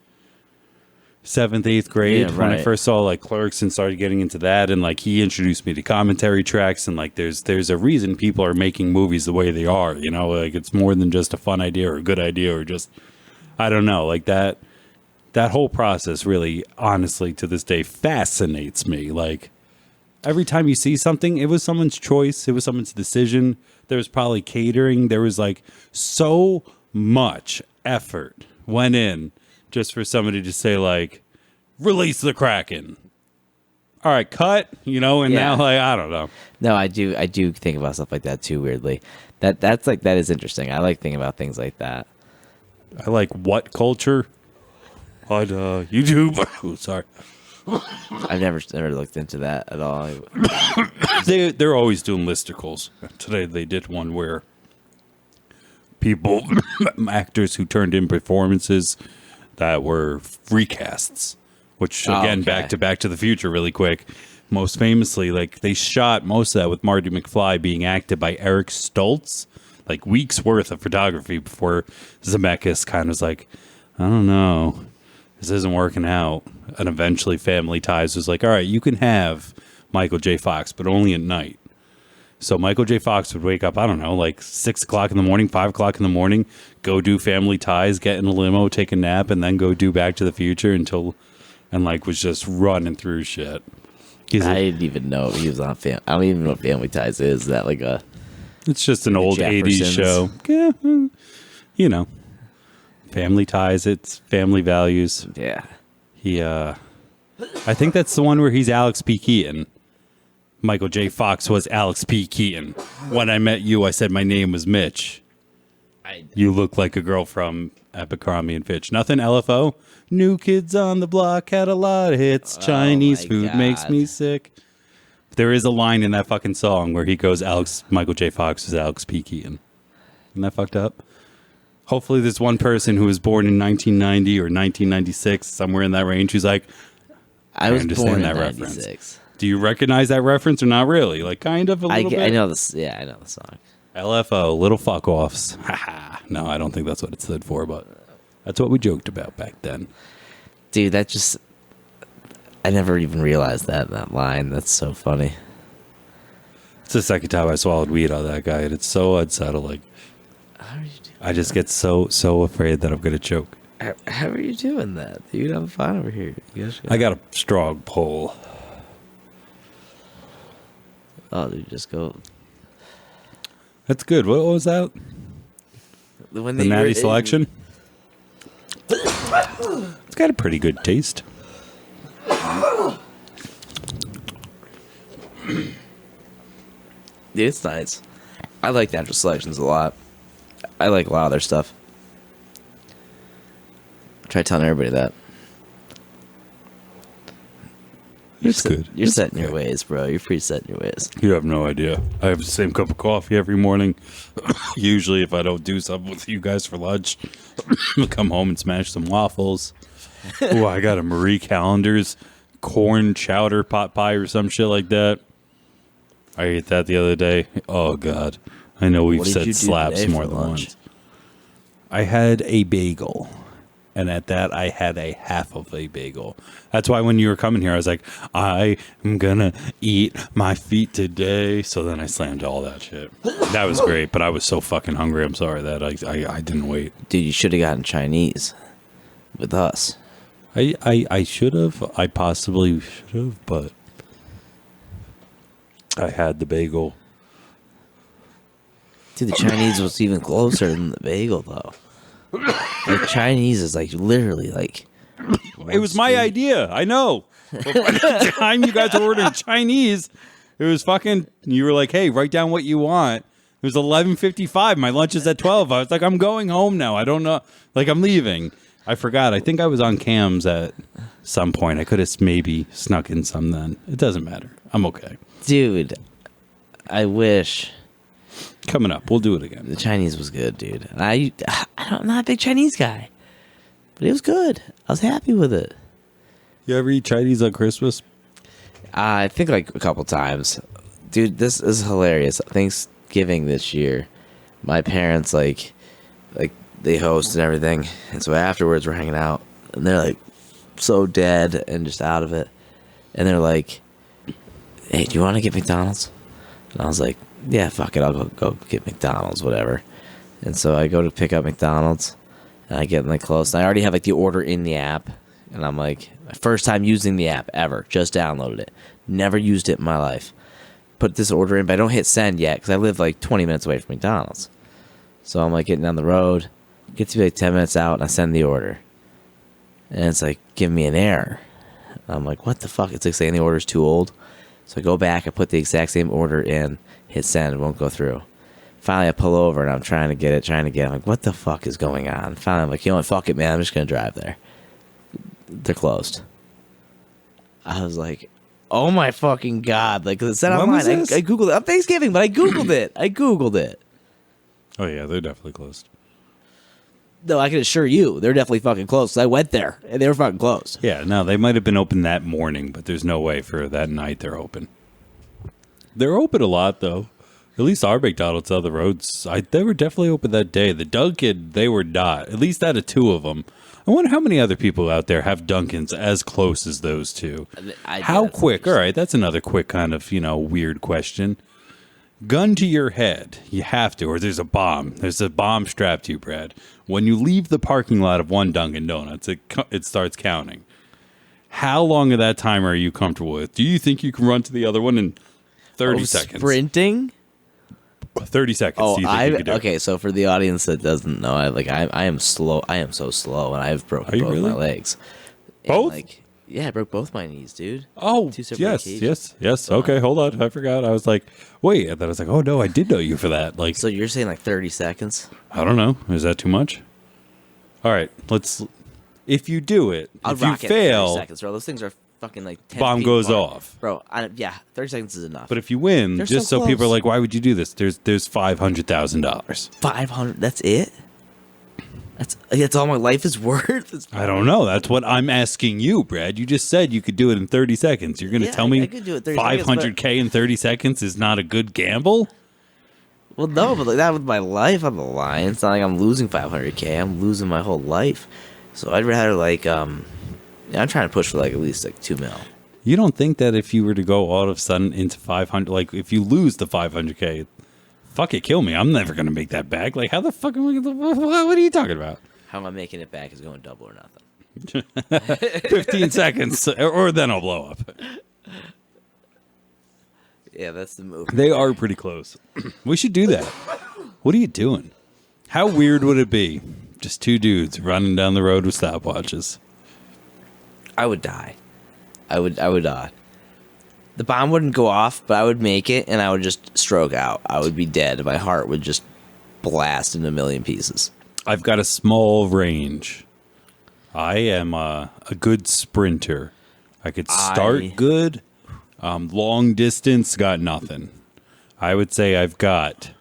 S1: 7th, 8th grade when I first saw, like, Clerks and started getting into that. And, like, he introduced me to commentary tracks. And, like, there's a reason people are making movies the way they are, like, it's more than just a fun idea or a good idea or just, I don't know, like, that whole process really, honestly, to this day fascinates me. Like, every time you see something, it was someone's choice. It was someone's decision. There was probably catering. There was, like, so much effort went in just for somebody to say, like, release the Kraken. All right, cut, now, like, I don't know.
S2: No, I do think about stuff like that too, weirdly. That is interesting. I like thinking about things like that.
S1: I like what culture on YouTube. Oh, sorry.
S2: I've never looked into that at all.
S1: They're always doing listicles. Today they did one where people, actors who turned in performances that were recasts, which again, back to the Future really quick. Most famously, like, they shot most of that with Marty McFly being acted by Eric Stoltz, like weeks worth of photography before Zemeckis kind of was like, I don't know, this isn't working out. And eventually Family Ties was like, all right, you can have Michael J. Fox, but only at night. So Michael J. Fox would wake up, I don't know, like 6 o'clock in the morning, 5 o'clock in the morning, go do Family Ties, get in a limo, take a nap, and then go do Back to the Future and like was just running through shit.
S2: I didn't even know he was on I don't even know what Family Ties is. Is that like a...
S1: It's just an old 80s show. Yeah, Family Ties, it's family values.
S2: Yeah.
S1: I think that's the one where he's Alex P. Keaton. Michael J. Fox was Alex P. Keaton. When I met you, I said my name was Mitch. You look like a girl from Abercrombie and Fitch. Nothing LFO? New Kids on the Block had a lot of hits. Chinese food makes me sick. There is a line in that fucking song where he goes, Michael J. Fox is Alex P. Keaton. Isn't that fucked up? Hopefully there's one person who was born in 1990 or 1996, somewhere in that range, who's like,
S2: I was
S1: understand
S2: born in
S1: that
S2: 96.
S1: reference. Do you recognize that reference or not really? Like, kind of a little bit?
S2: I know this. Yeah, I know the song.
S1: LFO, little fuck offs. No, I don't think that's what it stood for, but that's what we joked about back then.
S2: Dude, that just... I never even realized that line. That's so funny.
S1: It's the second time I swallowed weed on that guy, and it's so unsettling.
S2: How are you doing?
S1: I just get so afraid that I'm going to choke.
S2: How are you doing that, dude? I'm fine over here.
S1: I got a strong pull.
S2: Oh, dude, just go.
S1: That's good. What was that?
S2: The
S1: Natty Selection? It's got a pretty good taste.
S2: Dude, it's nice. I like Natural Selections a lot. I like a lot of their stuff. I try telling everybody that.
S1: It's good.
S2: You're set in your ways, bro. You're pretty set in your ways.
S1: You have no idea. I have the same cup of coffee every morning. Usually, if I don't do something with you guys for lunch, I'll come home and smash some waffles. Oh, I got a Marie Callender's corn chowder pot pie or some shit like that. I ate that the other day. Oh, God. I know we've
S2: What did
S1: said
S2: you do
S1: slaps
S2: today
S1: more
S2: for
S1: than
S2: lunch?
S1: once. I had a bagel. And at that, I had a half of a bagel. That's why when you were coming here, I was like, I am going to eat my feet today. So then I slammed all that shit. That was great, but I was so fucking hungry. I'm sorry that I didn't wait.
S2: Dude, you should have gotten Chinese with us.
S1: I should have. I possibly should have, but I had the bagel.
S2: Dude, the Chinese was even closer than the bagel, though. Like, Chinese is, like, literally, like...
S1: It was my idea. I know. But by the time you guys were ordering Chinese, it was fucking... You were like, hey, write down what you want. It was 11:55. My lunch is at 12. I was like, I'm going home now. I don't know. Like, I'm leaving. I forgot. I think I was on cams at some point. I could have maybe snuck in some then. It doesn't matter. I'm okay.
S2: Dude, I wish...
S1: Coming up. We'll do it again.
S2: The Chinese was good, dude. And I'm not a big Chinese guy. But it was good. I was happy with it.
S1: You ever eat Chinese on Christmas?
S2: I think like a couple times. Dude, this is hilarious. Thanksgiving this year, my parents like they host and everything. And so afterwards we're hanging out and they're like so dead and just out of it. And they're like, hey, do you want to get McDonald's? And I was like, yeah, fuck it. I'll go get McDonald's, whatever. And so I go to pick up McDonald's and I get like close. And I already have like the order in the app. And I'm like, my first time using the app ever. Just downloaded it. Never used it in my life. Put this order in, but I don't hit send yet because I live like 20 minutes away from McDonald's. So I'm like getting down the road. Get to be like 10 minutes out and I send the order. And it's like, give me an error. And I'm like, what the fuck? It's like saying the order's too old. So I go back, I put the exact same order in, hit send, it won't go through. Finally, I pull over and I'm trying to get it. I'm like, what the fuck is going on? Finally, I'm like, you know what, fuck it, man. I'm just going to drive there. They're closed. I was like, oh my fucking God. Like, 'cause it said
S1: When
S2: online.
S1: was this?
S2: I Googled it. On Thanksgiving, but I Googled it.
S1: Oh, yeah. They're definitely closed.
S2: No, I can assure you, they're definitely fucking closed. 'Cause I went there and they were fucking closed.
S1: Yeah, no, they might have been open that morning, but there's no way for that night they're open. They're open a lot, though. At least our McDonald's on the roads, they were definitely open that day. The Dunkin', they were not. At least out of two of them. I wonder how many other people out there have Dunkins as close as those two. How quick? All right, that's another quick kind of, weird question. Gun to your head. You have to, or there's a bomb. There's a bomb strapped to you, Brad. When you leave the parking lot of one Dunkin' Donuts, it starts counting. How long of that time are you comfortable with? Do you think you can run to the other one in 30 seconds?
S2: Sprinting?
S1: 30 seconds.
S2: Oh,
S1: do you think you could do it?
S2: okay. So for the audience that doesn't know, I am slow. I am so slow, and I've broken
S1: Are you
S2: both
S1: really?
S2: my legs.
S1: Both?
S2: And, yeah, I broke both my knees, dude.
S1: Oh,
S2: Two separate occasions.
S1: yes. Okay, hold on. I forgot. I was like, wait. And then I was like, oh, no, I did know you for that. Like,
S2: So you're saying like 30 seconds?
S1: I don't know. Is that too much? All right, if you do it,
S2: I'll
S1: if you
S2: rock it in 30
S1: fail,
S2: seconds, bro. Those things are fucking like 10
S1: Bomb
S2: feet
S1: goes
S2: apart.
S1: off.
S2: Bro, 30 seconds is enough.
S1: But if you win,
S2: They're
S1: just
S2: so
S1: so people are
S2: close.
S1: like, why would you do this? There's $500,000.
S2: 500, that's it? That's all my life is worth?
S1: I don't know. That's what I'm asking you, Brad. You just said you could do it in 30 seconds. You're going to
S2: Yeah,
S1: tell me
S2: I could do it in 30 seconds,
S1: 500K in 30 seconds is not a good gamble?
S2: Well, no, but like that with my life on the line. It's not like I'm losing 500K. I'm losing my whole life. So I'd rather like I'm trying to push for like at least like 2 mil.
S1: You don't think that if you were to go all of a sudden into 500, like if you lose the 500K, fuck it, kill me. I'm never going to make that back. Like, how the fuck am I going to, what are you talking about?
S2: How am I making it back is going double or nothing.
S1: 15 seconds, or then I'll blow up.
S2: Yeah, that's the move.
S1: They are pretty close. We should do that. What are you doing? How weird would it be? Just two dudes running down the road with stopwatches.
S2: I would die. I would the bomb wouldn't go off, but I would make it and I would just stroke out. I would be dead. My heart would just blast into a million pieces.
S1: I've got a small range. I am a good sprinter. I could start good. Long distance, got nothing. I would say I've got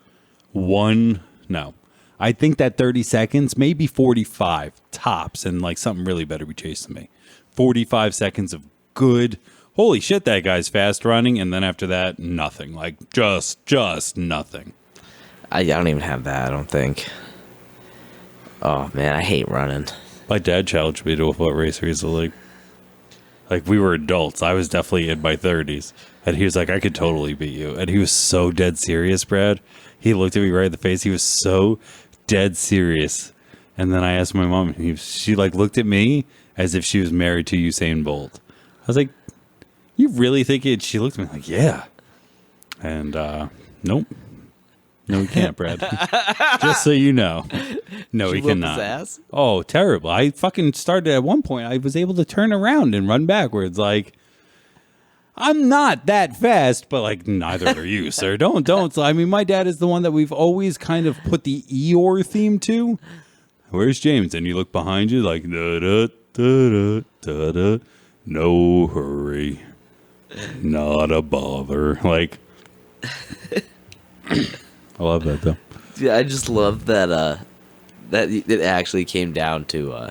S1: I think that 30 seconds, maybe 45 tops, and like something really better be chasing me. 45 seconds of good. Holy shit, that guy's fast running, and then after that, nothing. Like just nothing.
S2: I don't even have that. I don't think. Oh man, I hate running.
S1: My dad challenged me to a foot race recently. Like, we were adults. I was definitely in my 30s. And he was like, I could totally beat you. And he was so dead serious, Brad. He looked at me right in the face. He was so dead serious. And then I asked my mom, and she like looked at me as if she was married to Usain Bolt. I was like, you really think it? She looked at me like, yeah. And nope. No, he can't, Brad. Just so you know. No, he cannot.
S2: His ass?
S1: Oh, terrible. I fucking started at one point. I was able to turn around and run backwards. Like, I'm not that fast, but like, neither are you, sir. Don't. I mean, my dad is the one that we've always kind of put the Eeyore theme to. Where's James? And you look behind you like, da-da-da-da-da-da. No hurry. Not a bother. Like, I love that though.
S2: Yeah, I just love that that it actually came down to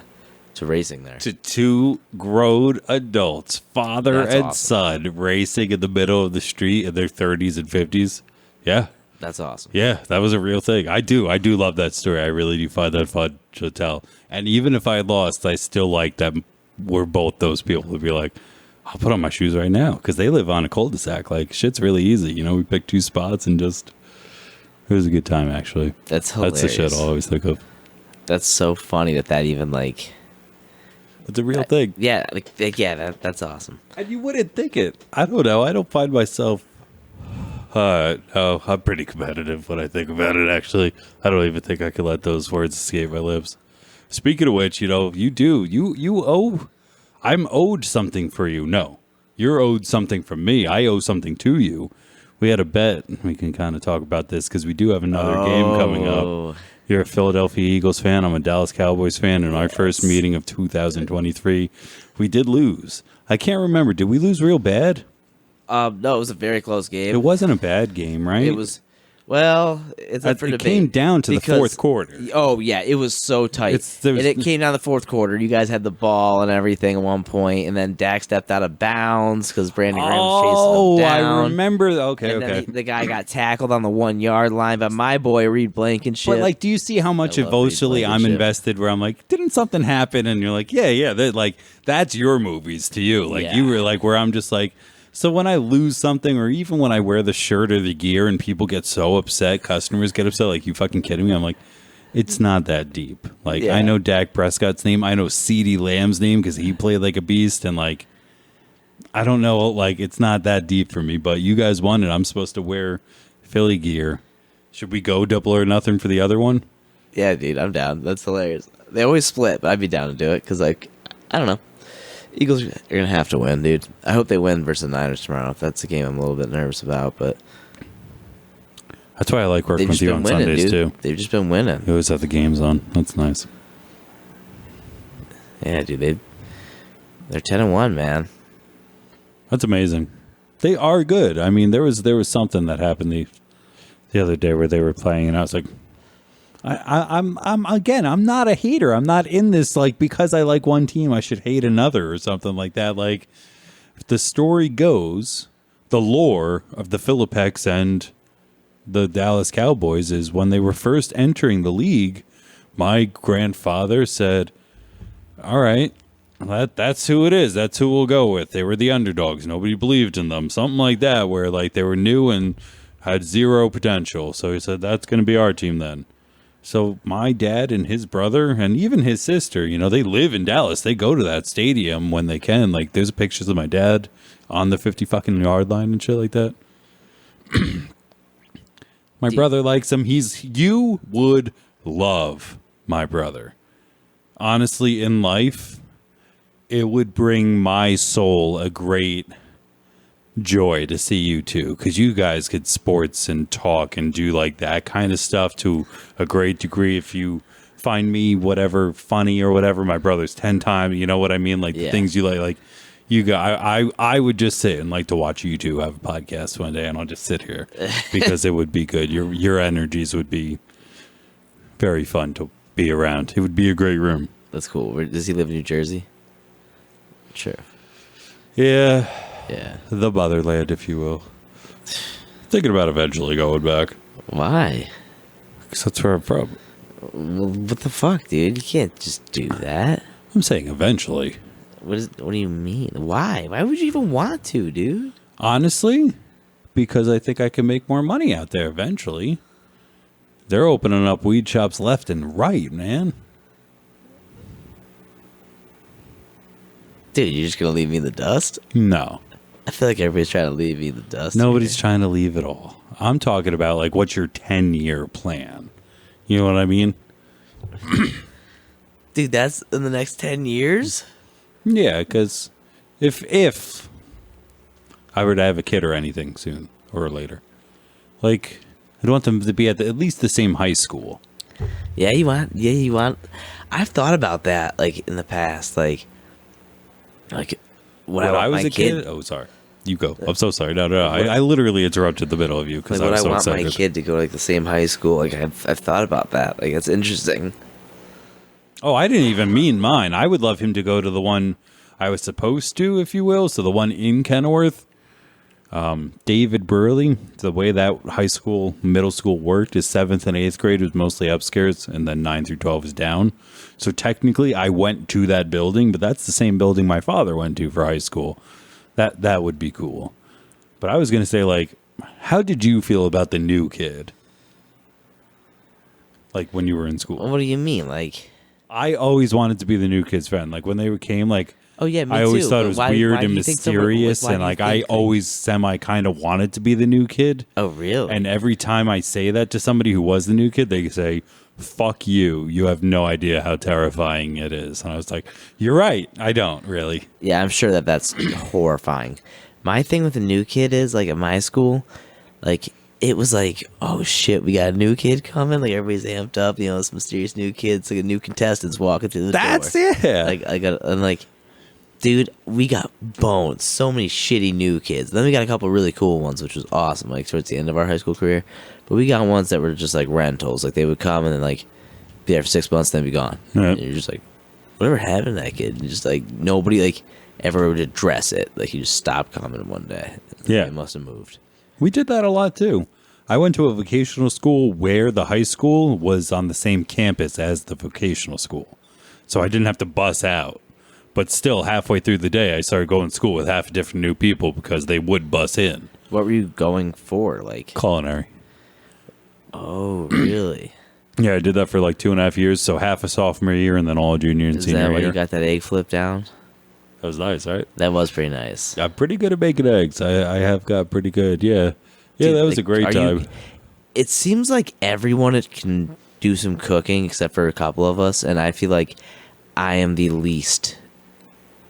S2: racing there.
S1: To two grown adults, father
S2: That's
S1: and
S2: awesome.
S1: son, racing in the middle of the street in their 30s and 50s. Yeah.
S2: That's awesome.
S1: Yeah, that was a real thing. I do love that story. I really do find that fun to tell. And even if I lost, I still like that we're both those people who be like, I'll put on my shoes right now, because they live on a cul-de-sac. Like, shit's really easy. You know, we picked two spots and just... It was a good time, actually.
S2: That's hilarious.
S1: That's the shit I'll always think of.
S2: That's so funny that even like...
S1: It's a real thing.
S2: Yeah, that's awesome.
S1: And you wouldn't think it. I don't know. I don't find myself... I'm pretty competitive when I think about it, actually. I don't even think I could let those words escape my lips. Speaking of which, you know, you do. You owe... I'm owed something for you. No. You're owed something from me. I owe something to you. We had a bet. We can kind of talk about this because we do have another game coming up. You're a Philadelphia Eagles fan. I'm a Dallas Cowboys fan. In our first meeting of 2023, we did lose. I can't remember. Did we lose real bad?
S2: No, it was a very close game.
S1: It wasn't a bad game, right?
S2: It was. Well, it's up for
S1: It
S2: debate.
S1: came down to the fourth quarter.
S2: Oh yeah, it was so tight. And it came down the fourth quarter. You guys had the ball and everything at one point, and then Dak stepped out of bounds because Brandon Graham was chasing him down.
S1: I remember. Okay,
S2: and
S1: okay.
S2: then the guy got tackled on the 1 yard line by my boy Reed Blankenship.
S1: But like, do you see how much
S2: I love
S1: emotionally
S2: Reed
S1: I'm
S2: Blankenship.
S1: invested? Where I'm like, didn't something happen? And you're like, yeah. Like, that's your movies to you. Like,
S2: Yeah.
S1: you were like, where I'm just like. So when I lose something, or even when I wear the shirt or the gear and people get so upset, customers get upset, like, you fucking kidding me? I'm like, it's not that deep. Like,
S2: Yeah.
S1: I know Dak Prescott's name. I know CeeDee Lamb's name because he played like a beast. And, like, I don't know. Like, it's not that deep for me. But you guys won it. I'm supposed to wear Philly gear. Should we go double or nothing for the other one?
S2: Yeah, dude, I'm down. That's hilarious. They always split, but I'd be down to do it because, like, I don't know. Eagles are going to have to win, dude. I hope they win versus the Niners tomorrow. That's a game I'm a little bit nervous about, but
S1: That's why I like working
S2: they've
S1: with
S2: just
S1: you
S2: been
S1: on
S2: winning,
S1: Sundays,
S2: dude.
S1: too.
S2: They've just been winning.
S1: You always have the games on. That's nice.
S2: Yeah, dude, they're 10-1, man.
S1: That's amazing. They are good. I mean, there was something that happened the other day where they were playing, and I was like, I'm not a hater. I'm not in this like because I like one team, I should hate another or something like that. Like, if the story goes, the lore of the Philippex and the Dallas Cowboys is when they were first entering the league, my grandfather said, all right, that's who it is. That's who we'll go with. They were the underdogs. Nobody believed in them. Something like that, where like they were new and had zero potential. So he said, that's going to be our team then. So my dad and his brother and even his sister, you know, they live in Dallas. They go to that stadium when they can. Like, there's pictures of my dad on the 50 fucking yard line and shit like that. My brother likes him. You would love my brother. Honestly, in life, it would bring my soul a great joy to see you two, because you guys could sports and talk and do like that kind of stuff to a great degree. If you find me whatever funny or whatever, my brother's 10 times, you know what I mean? Like the things you like you guys, I would just sit and like to watch you two have a podcast one day, and I'll just sit here because it would be good. Your energies would be very fun to be around. It would be a great room.
S2: That's cool. Does he live in New Jersey? Sure.
S1: Yeah.
S2: Yeah.
S1: The motherland, if you will. Thinking about eventually going back.
S2: Why?
S1: Because that's where I'm from.
S2: Well, what the fuck, dude? You can't just do that.
S1: I'm saying eventually.
S2: What do you mean? Why? Why would you even want to, dude?
S1: Honestly, because I think I can make more money out there eventually. They're opening up weed shops left and right, man.
S2: Dude, you're just going to leave me in the dust?
S1: No.
S2: I feel like everybody's trying to leave me in the dust.
S1: Nobody's trying to leave at all. I'm talking about, like, what's your 10-year plan? You know what I mean?
S2: Dude, that's in the next 10 years?
S1: Yeah, because if I were to have a kid or anything soon or later, like, I'd want them to be at least the same high school.
S2: Yeah, you want. I've thought about that, like, in the past, like when
S1: I was a kid. Oh, sorry. You go. I'm so sorry. No. I literally interrupted the middle of you because
S2: like,
S1: I was so
S2: want
S1: excited.
S2: My kid to go to, like, the same high school. Like, I've thought about that. Like, that's interesting.
S1: Oh, I didn't even mean mine. I would love him to go to the one I was supposed to, if you will. So the one in Kenworth. David Burley, the way that middle school worked is 7th and 8th grade was mostly upstairs, and then 9 through 12 is down. So technically I went to that building, but that's the same building my father went to for high school. That would be cool. But I was going to say, like, how did you feel about the new kid? Like, when you were in school?
S2: What do you mean? Like,
S1: I always wanted to be the new kid's friend. Like, when they came, like,
S2: oh yeah, me
S1: I always
S2: too.
S1: thought it was weird and mysterious,
S2: why
S1: and like I always semi kind of wanted to be the new kid.
S2: Oh really?
S1: And every time I say that to somebody who was the new kid, they say, "Fuck you! You have no idea how terrifying it is." And I was like, "You're right. I don't really."
S2: Yeah, I'm sure that's horrifying. My thing with the new kid is, like, at my school, like, it was like, oh shit, we got a new kid coming. Like, everybody's amped up. You know, this mysterious new kid. It's like a new contestant's walking through the door.
S1: That's it.
S2: Like, I'm like, dude, we got bones. So many shitty new kids. Then we got a couple really cool ones, which was awesome, like, towards the end of our high school career. But we got ones that were just, like, rentals. Like, they would come and then, like, be there for 6 months, then be gone.
S1: Right.
S2: And you're just like, whatever happened to that kid? And just, like, nobody, like, ever would address it. Like, he just stopped coming one day.
S1: Yeah.
S2: He must have moved.
S1: We did that a lot too. I went to a vocational school where the high school was on the same campus as the vocational school. So I didn't have to bus out. But still, halfway through the day, I started going to school with half a different new people because they would bus in.
S2: What were you going for? Like,
S1: Culinary.
S2: oh, really?
S1: Yeah, I did that for like 2.5 years. So half a sophomore year and then all junior and
S2: Is
S1: senior
S2: that why
S1: year.
S2: you got that egg flip down?
S1: That was nice, right?
S2: That was pretty nice.
S1: I'm pretty good at making eggs. I have got pretty good. Yeah. Yeah,
S2: Dude,
S1: that was
S2: like,
S1: a great time.
S2: It seems like everyone can do some cooking except for a couple of us, and I feel like I am the least.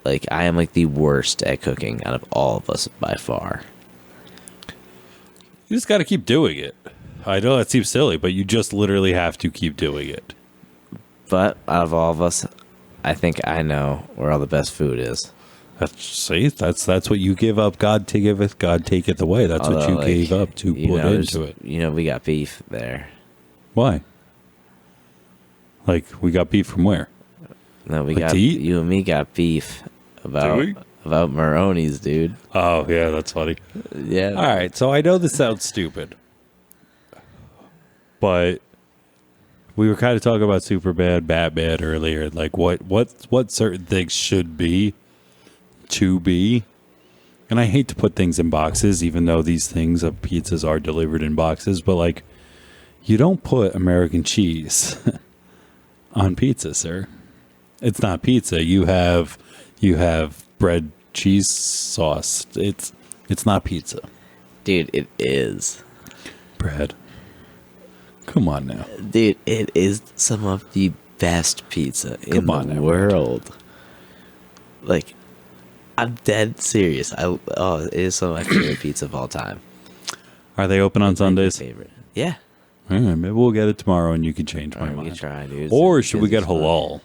S2: Like, I am, like, the worst at cooking out of all of us by far.
S1: You just got to keep doing it. I know that seems silly, but you just literally have to keep doing it.
S2: But out of all of us, I think I know where all the best food is.
S1: That's what you give up. God taketh, God taketh away. That's what you gave up to put into it.
S2: We got beef there.
S1: Why? Like, we got beef from where?
S2: No, we
S1: Like
S2: got
S1: to eat?
S2: you and me got beef about
S1: we?
S2: Maronis, dude.
S1: Oh, yeah, that's funny.
S2: Yeah.
S1: All right, so I know this sounds stupid, but we were kind of talking about Superbad, Batman earlier, like what certain things should be to be. And I hate to put things in boxes, even though these things of pizzas are delivered in boxes, but like, you don't put American cheese on pizza, sir. It's not pizza. You have bread, cheese, sauce. It's not pizza.
S2: Dude, it is.
S1: Bread. Come on now.
S2: Dude, it is some of the best pizza in
S1: on
S2: the
S1: now,
S2: world. Like, I'm dead serious. It is some of my favorite pizza of all time.
S1: Are they open on Sundays?
S2: Favorite. Yeah.
S1: All right, maybe we'll get it tomorrow and you can change my
S2: Alright, we
S1: mind.
S2: can try, dude.
S1: Or should we
S2: It's
S1: get
S2: fun.
S1: halal?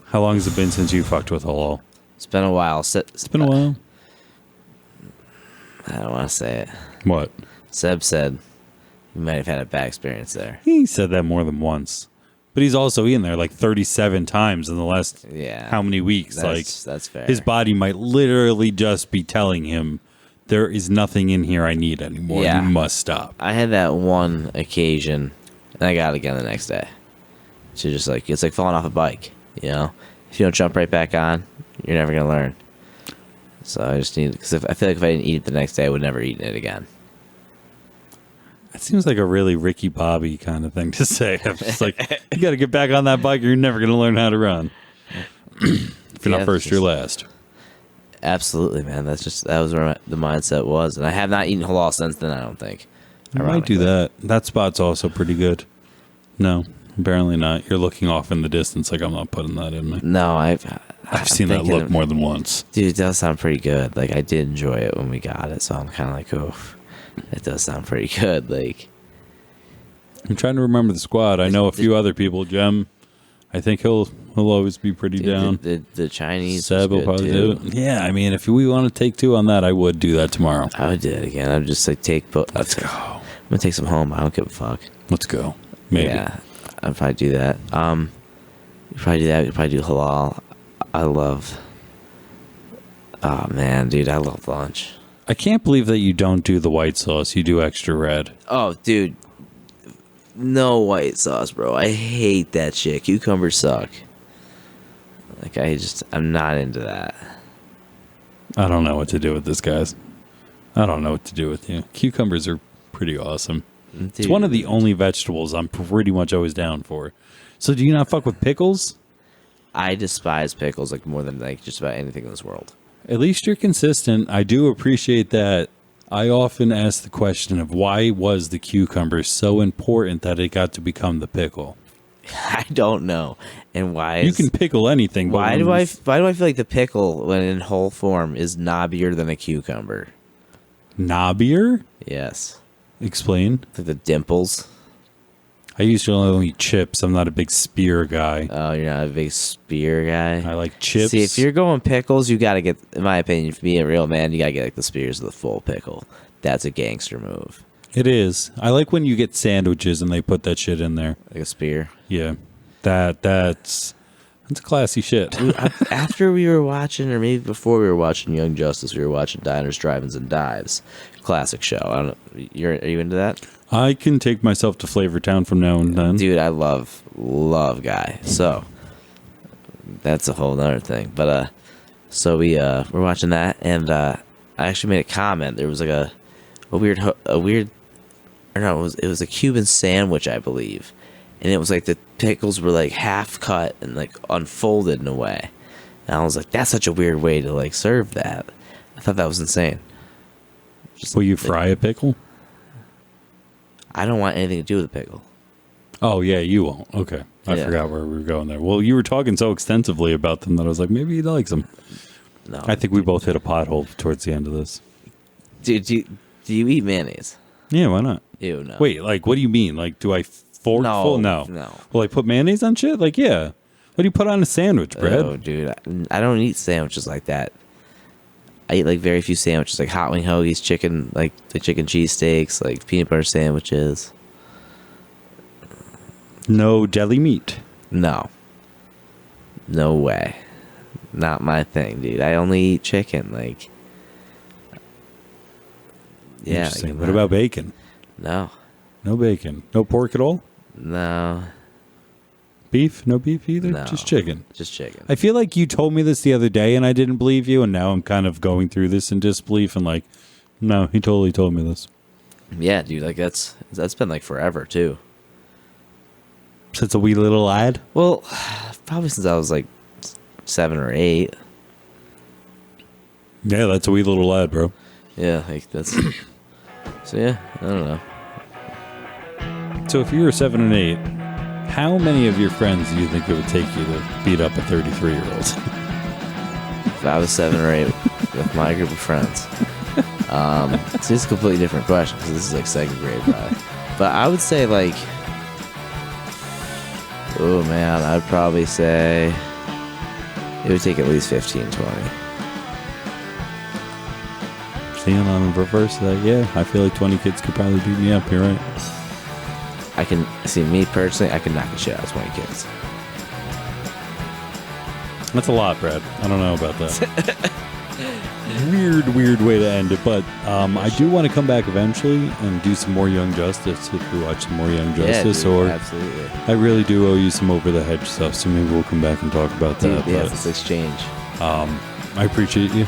S1: How long has it been since you fucked with halal?
S2: It's been a while.
S1: It's been a while.
S2: I don't want to say it.
S1: What?
S2: Seb said we might have had a bad experience there.
S1: He said that more than once. But he's also eaten there like 37 times in the last how many weeks?
S2: That's fair.
S1: His body might literally just be telling him, there is nothing in here I need anymore.
S2: Yeah.
S1: You must stop.
S2: I had that one occasion, and I got it again the next day. So just like, it's like falling off a bike, you know? If you don't jump right back on, you're never going to learn. So I just need, because I feel like if I didn't eat it the next day, I would never eat it again.
S1: It seems like a really Ricky Bobby kind of thing to say. I'm just like, you got to get back on that bike or you're never going to learn how to run. If you're not first, you're last.
S2: Absolutely, man. That was where the mindset was. And I have not eaten halal since then, I don't think.
S1: I might do that. That spot's also pretty good. No, apparently not. You're looking off in the distance like I'm not putting that in me.
S2: No, I've
S1: seen that look more than once.
S2: Dude, it does sound pretty good. Like, I did enjoy it when we got it, so I'm kind of like, oof. It does sound pretty good. Like,
S1: I'm trying to remember the squad. I know a few other people. Jem, I think he'll always be pretty down.
S2: The Chinese
S1: Seb will probably do it. Yeah, I mean, if we want to take two on that, I would do that tomorrow.
S2: I would do it again. I'd just like
S1: Let's go.
S2: I'm gonna take some home. I don't give a fuck.
S1: Let's go. Maybe.
S2: Yeah, I'd probably do that. We probably do that. We probably do halal. Oh man, dude, I love lunch.
S1: I can't believe that you don't do the white sauce. You do extra red.
S2: Oh, dude, no white sauce, bro. I hate that shit. Cucumbers suck. Like, I'm not into that.
S1: I don't know what to do with this, guys. I don't know what to do with you. Cucumbers are pretty awesome.
S2: Dude,
S1: It's one of the only vegetables I'm pretty much always down for. So do you not fuck with pickles?
S2: I despise pickles like more than like just about anything in this world.
S1: At least you're consistent. I do appreciate that. I often ask the question of why was the cucumber so important that it got to become the pickle?
S2: I don't know, and why
S1: You can pickle anything. But
S2: why do I feel like the pickle when in whole form is knobbier than a cucumber?
S1: Knobbier?
S2: Yes,
S1: Explain.
S2: like the dimples.
S1: I usually only eat chips. I'm not a big spear guy.
S2: Oh, you're not a big spear guy.
S1: I like chips.
S2: See, if you're going pickles, you gotta get, in my opinion, to be a real man, you gotta get like the spears of the full pickle. That's a gangster move.
S1: It is. I like when you get sandwiches and they put that shit in there.
S2: Like a spear.
S1: Yeah. That's classy shit.
S2: After we were watching, or maybe before we were watching Young Justice, we were watching Diners, Drive-Ins, and Dives. Classic show. I don't know. Are you into that?
S1: I can take myself to Flavortown from now and then.
S2: Dude, I love Guy. So that's a whole other thing. But so we're watching that, and I actually made a comment. There was like a weird, or no, it was a Cuban sandwich, I believe, and it was like the pickles were like half cut and like unfolded in a way, and I was like, that's such a weird way to like serve that. I thought that was insane.
S1: Will you fry a pickle?
S2: I don't want anything to do with the pickle.
S1: Oh, yeah, you won't. Okay. I
S2: Yeah.
S1: forgot where we were going there. Well, you were talking so extensively about them that I was like, maybe he likes them.
S2: No,
S1: I think we both hit a pothole towards the end of this.
S2: Dude, do you eat mayonnaise?
S1: Yeah, why not?
S2: Ew, no.
S1: Wait, like, what do you mean? Like, do I fork
S2: No,
S1: full? No.
S2: no.
S1: Will I put mayonnaise on shit? Like, yeah. What do you put on a sandwich, Brad?
S2: Oh, dude, I don't eat sandwiches like that. I eat like very few sandwiches, like hot wing hoagies, chicken, like the chicken cheese steaks, like peanut butter sandwiches.
S1: No deli meat.
S2: No. No way. Not my thing, dude. I only eat chicken. Like, yeah.
S1: Interesting.
S2: Like,
S1: What about bacon?
S2: No.
S1: No bacon. No pork at all?
S2: No.
S1: Beef? No beef either?
S2: No.
S1: Just chicken.
S2: Just chicken.
S1: I feel like you told me this the other day and I didn't believe you, and now I'm kind of going through this in disbelief and like, no, he totally told me this.
S2: Yeah, dude. Like that's been like forever too.
S1: Since a wee little lad?
S2: Well, probably since I was like 7 or 8.
S1: Yeah, that's a wee little lad, bro.
S2: Yeah, like that's. So yeah, I don't know.
S1: So if you were 7 and 8, how many of your friends do you think it would take you to beat up a 33-year-old?
S2: If I was 7 or 8 with my group of friends, so it's a completely different question because this is like second grade, probably. But I would say like, oh man, I'd probably say it would take at least 15, 20.
S1: Seeing on the reverse of that, yeah, I feel like 20 kids could probably beat me up. You're right.
S2: I can see me personally. I can knock the shit out of 20 kids.
S1: That's a lot, Brad. I don't know about that. Weird way to end it, but I do want to come back eventually and do some more Young Justice if we watch some more Young Justice.
S2: Yeah, dude,
S1: or
S2: absolutely.
S1: I really do owe you some Over the Hedge stuff, so maybe we'll come back and talk about
S2: Dude,
S1: that.
S2: yeah,
S1: But,
S2: let's exchange.
S1: I appreciate you.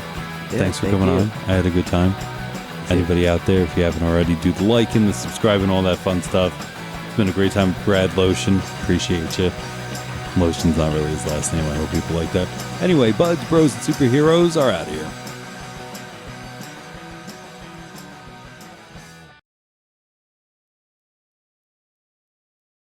S1: Thanks for
S2: thank
S1: coming
S2: you.
S1: on. I had a good time. Anybody out there, if you haven't already, do the liking, the subscribing, all that fun stuff. It's been a great time with Brad Lotion. Appreciate you. Lotion's not really his last name. I hope people like that. Anyway, Buds, Bros, and Superheroes are out of here.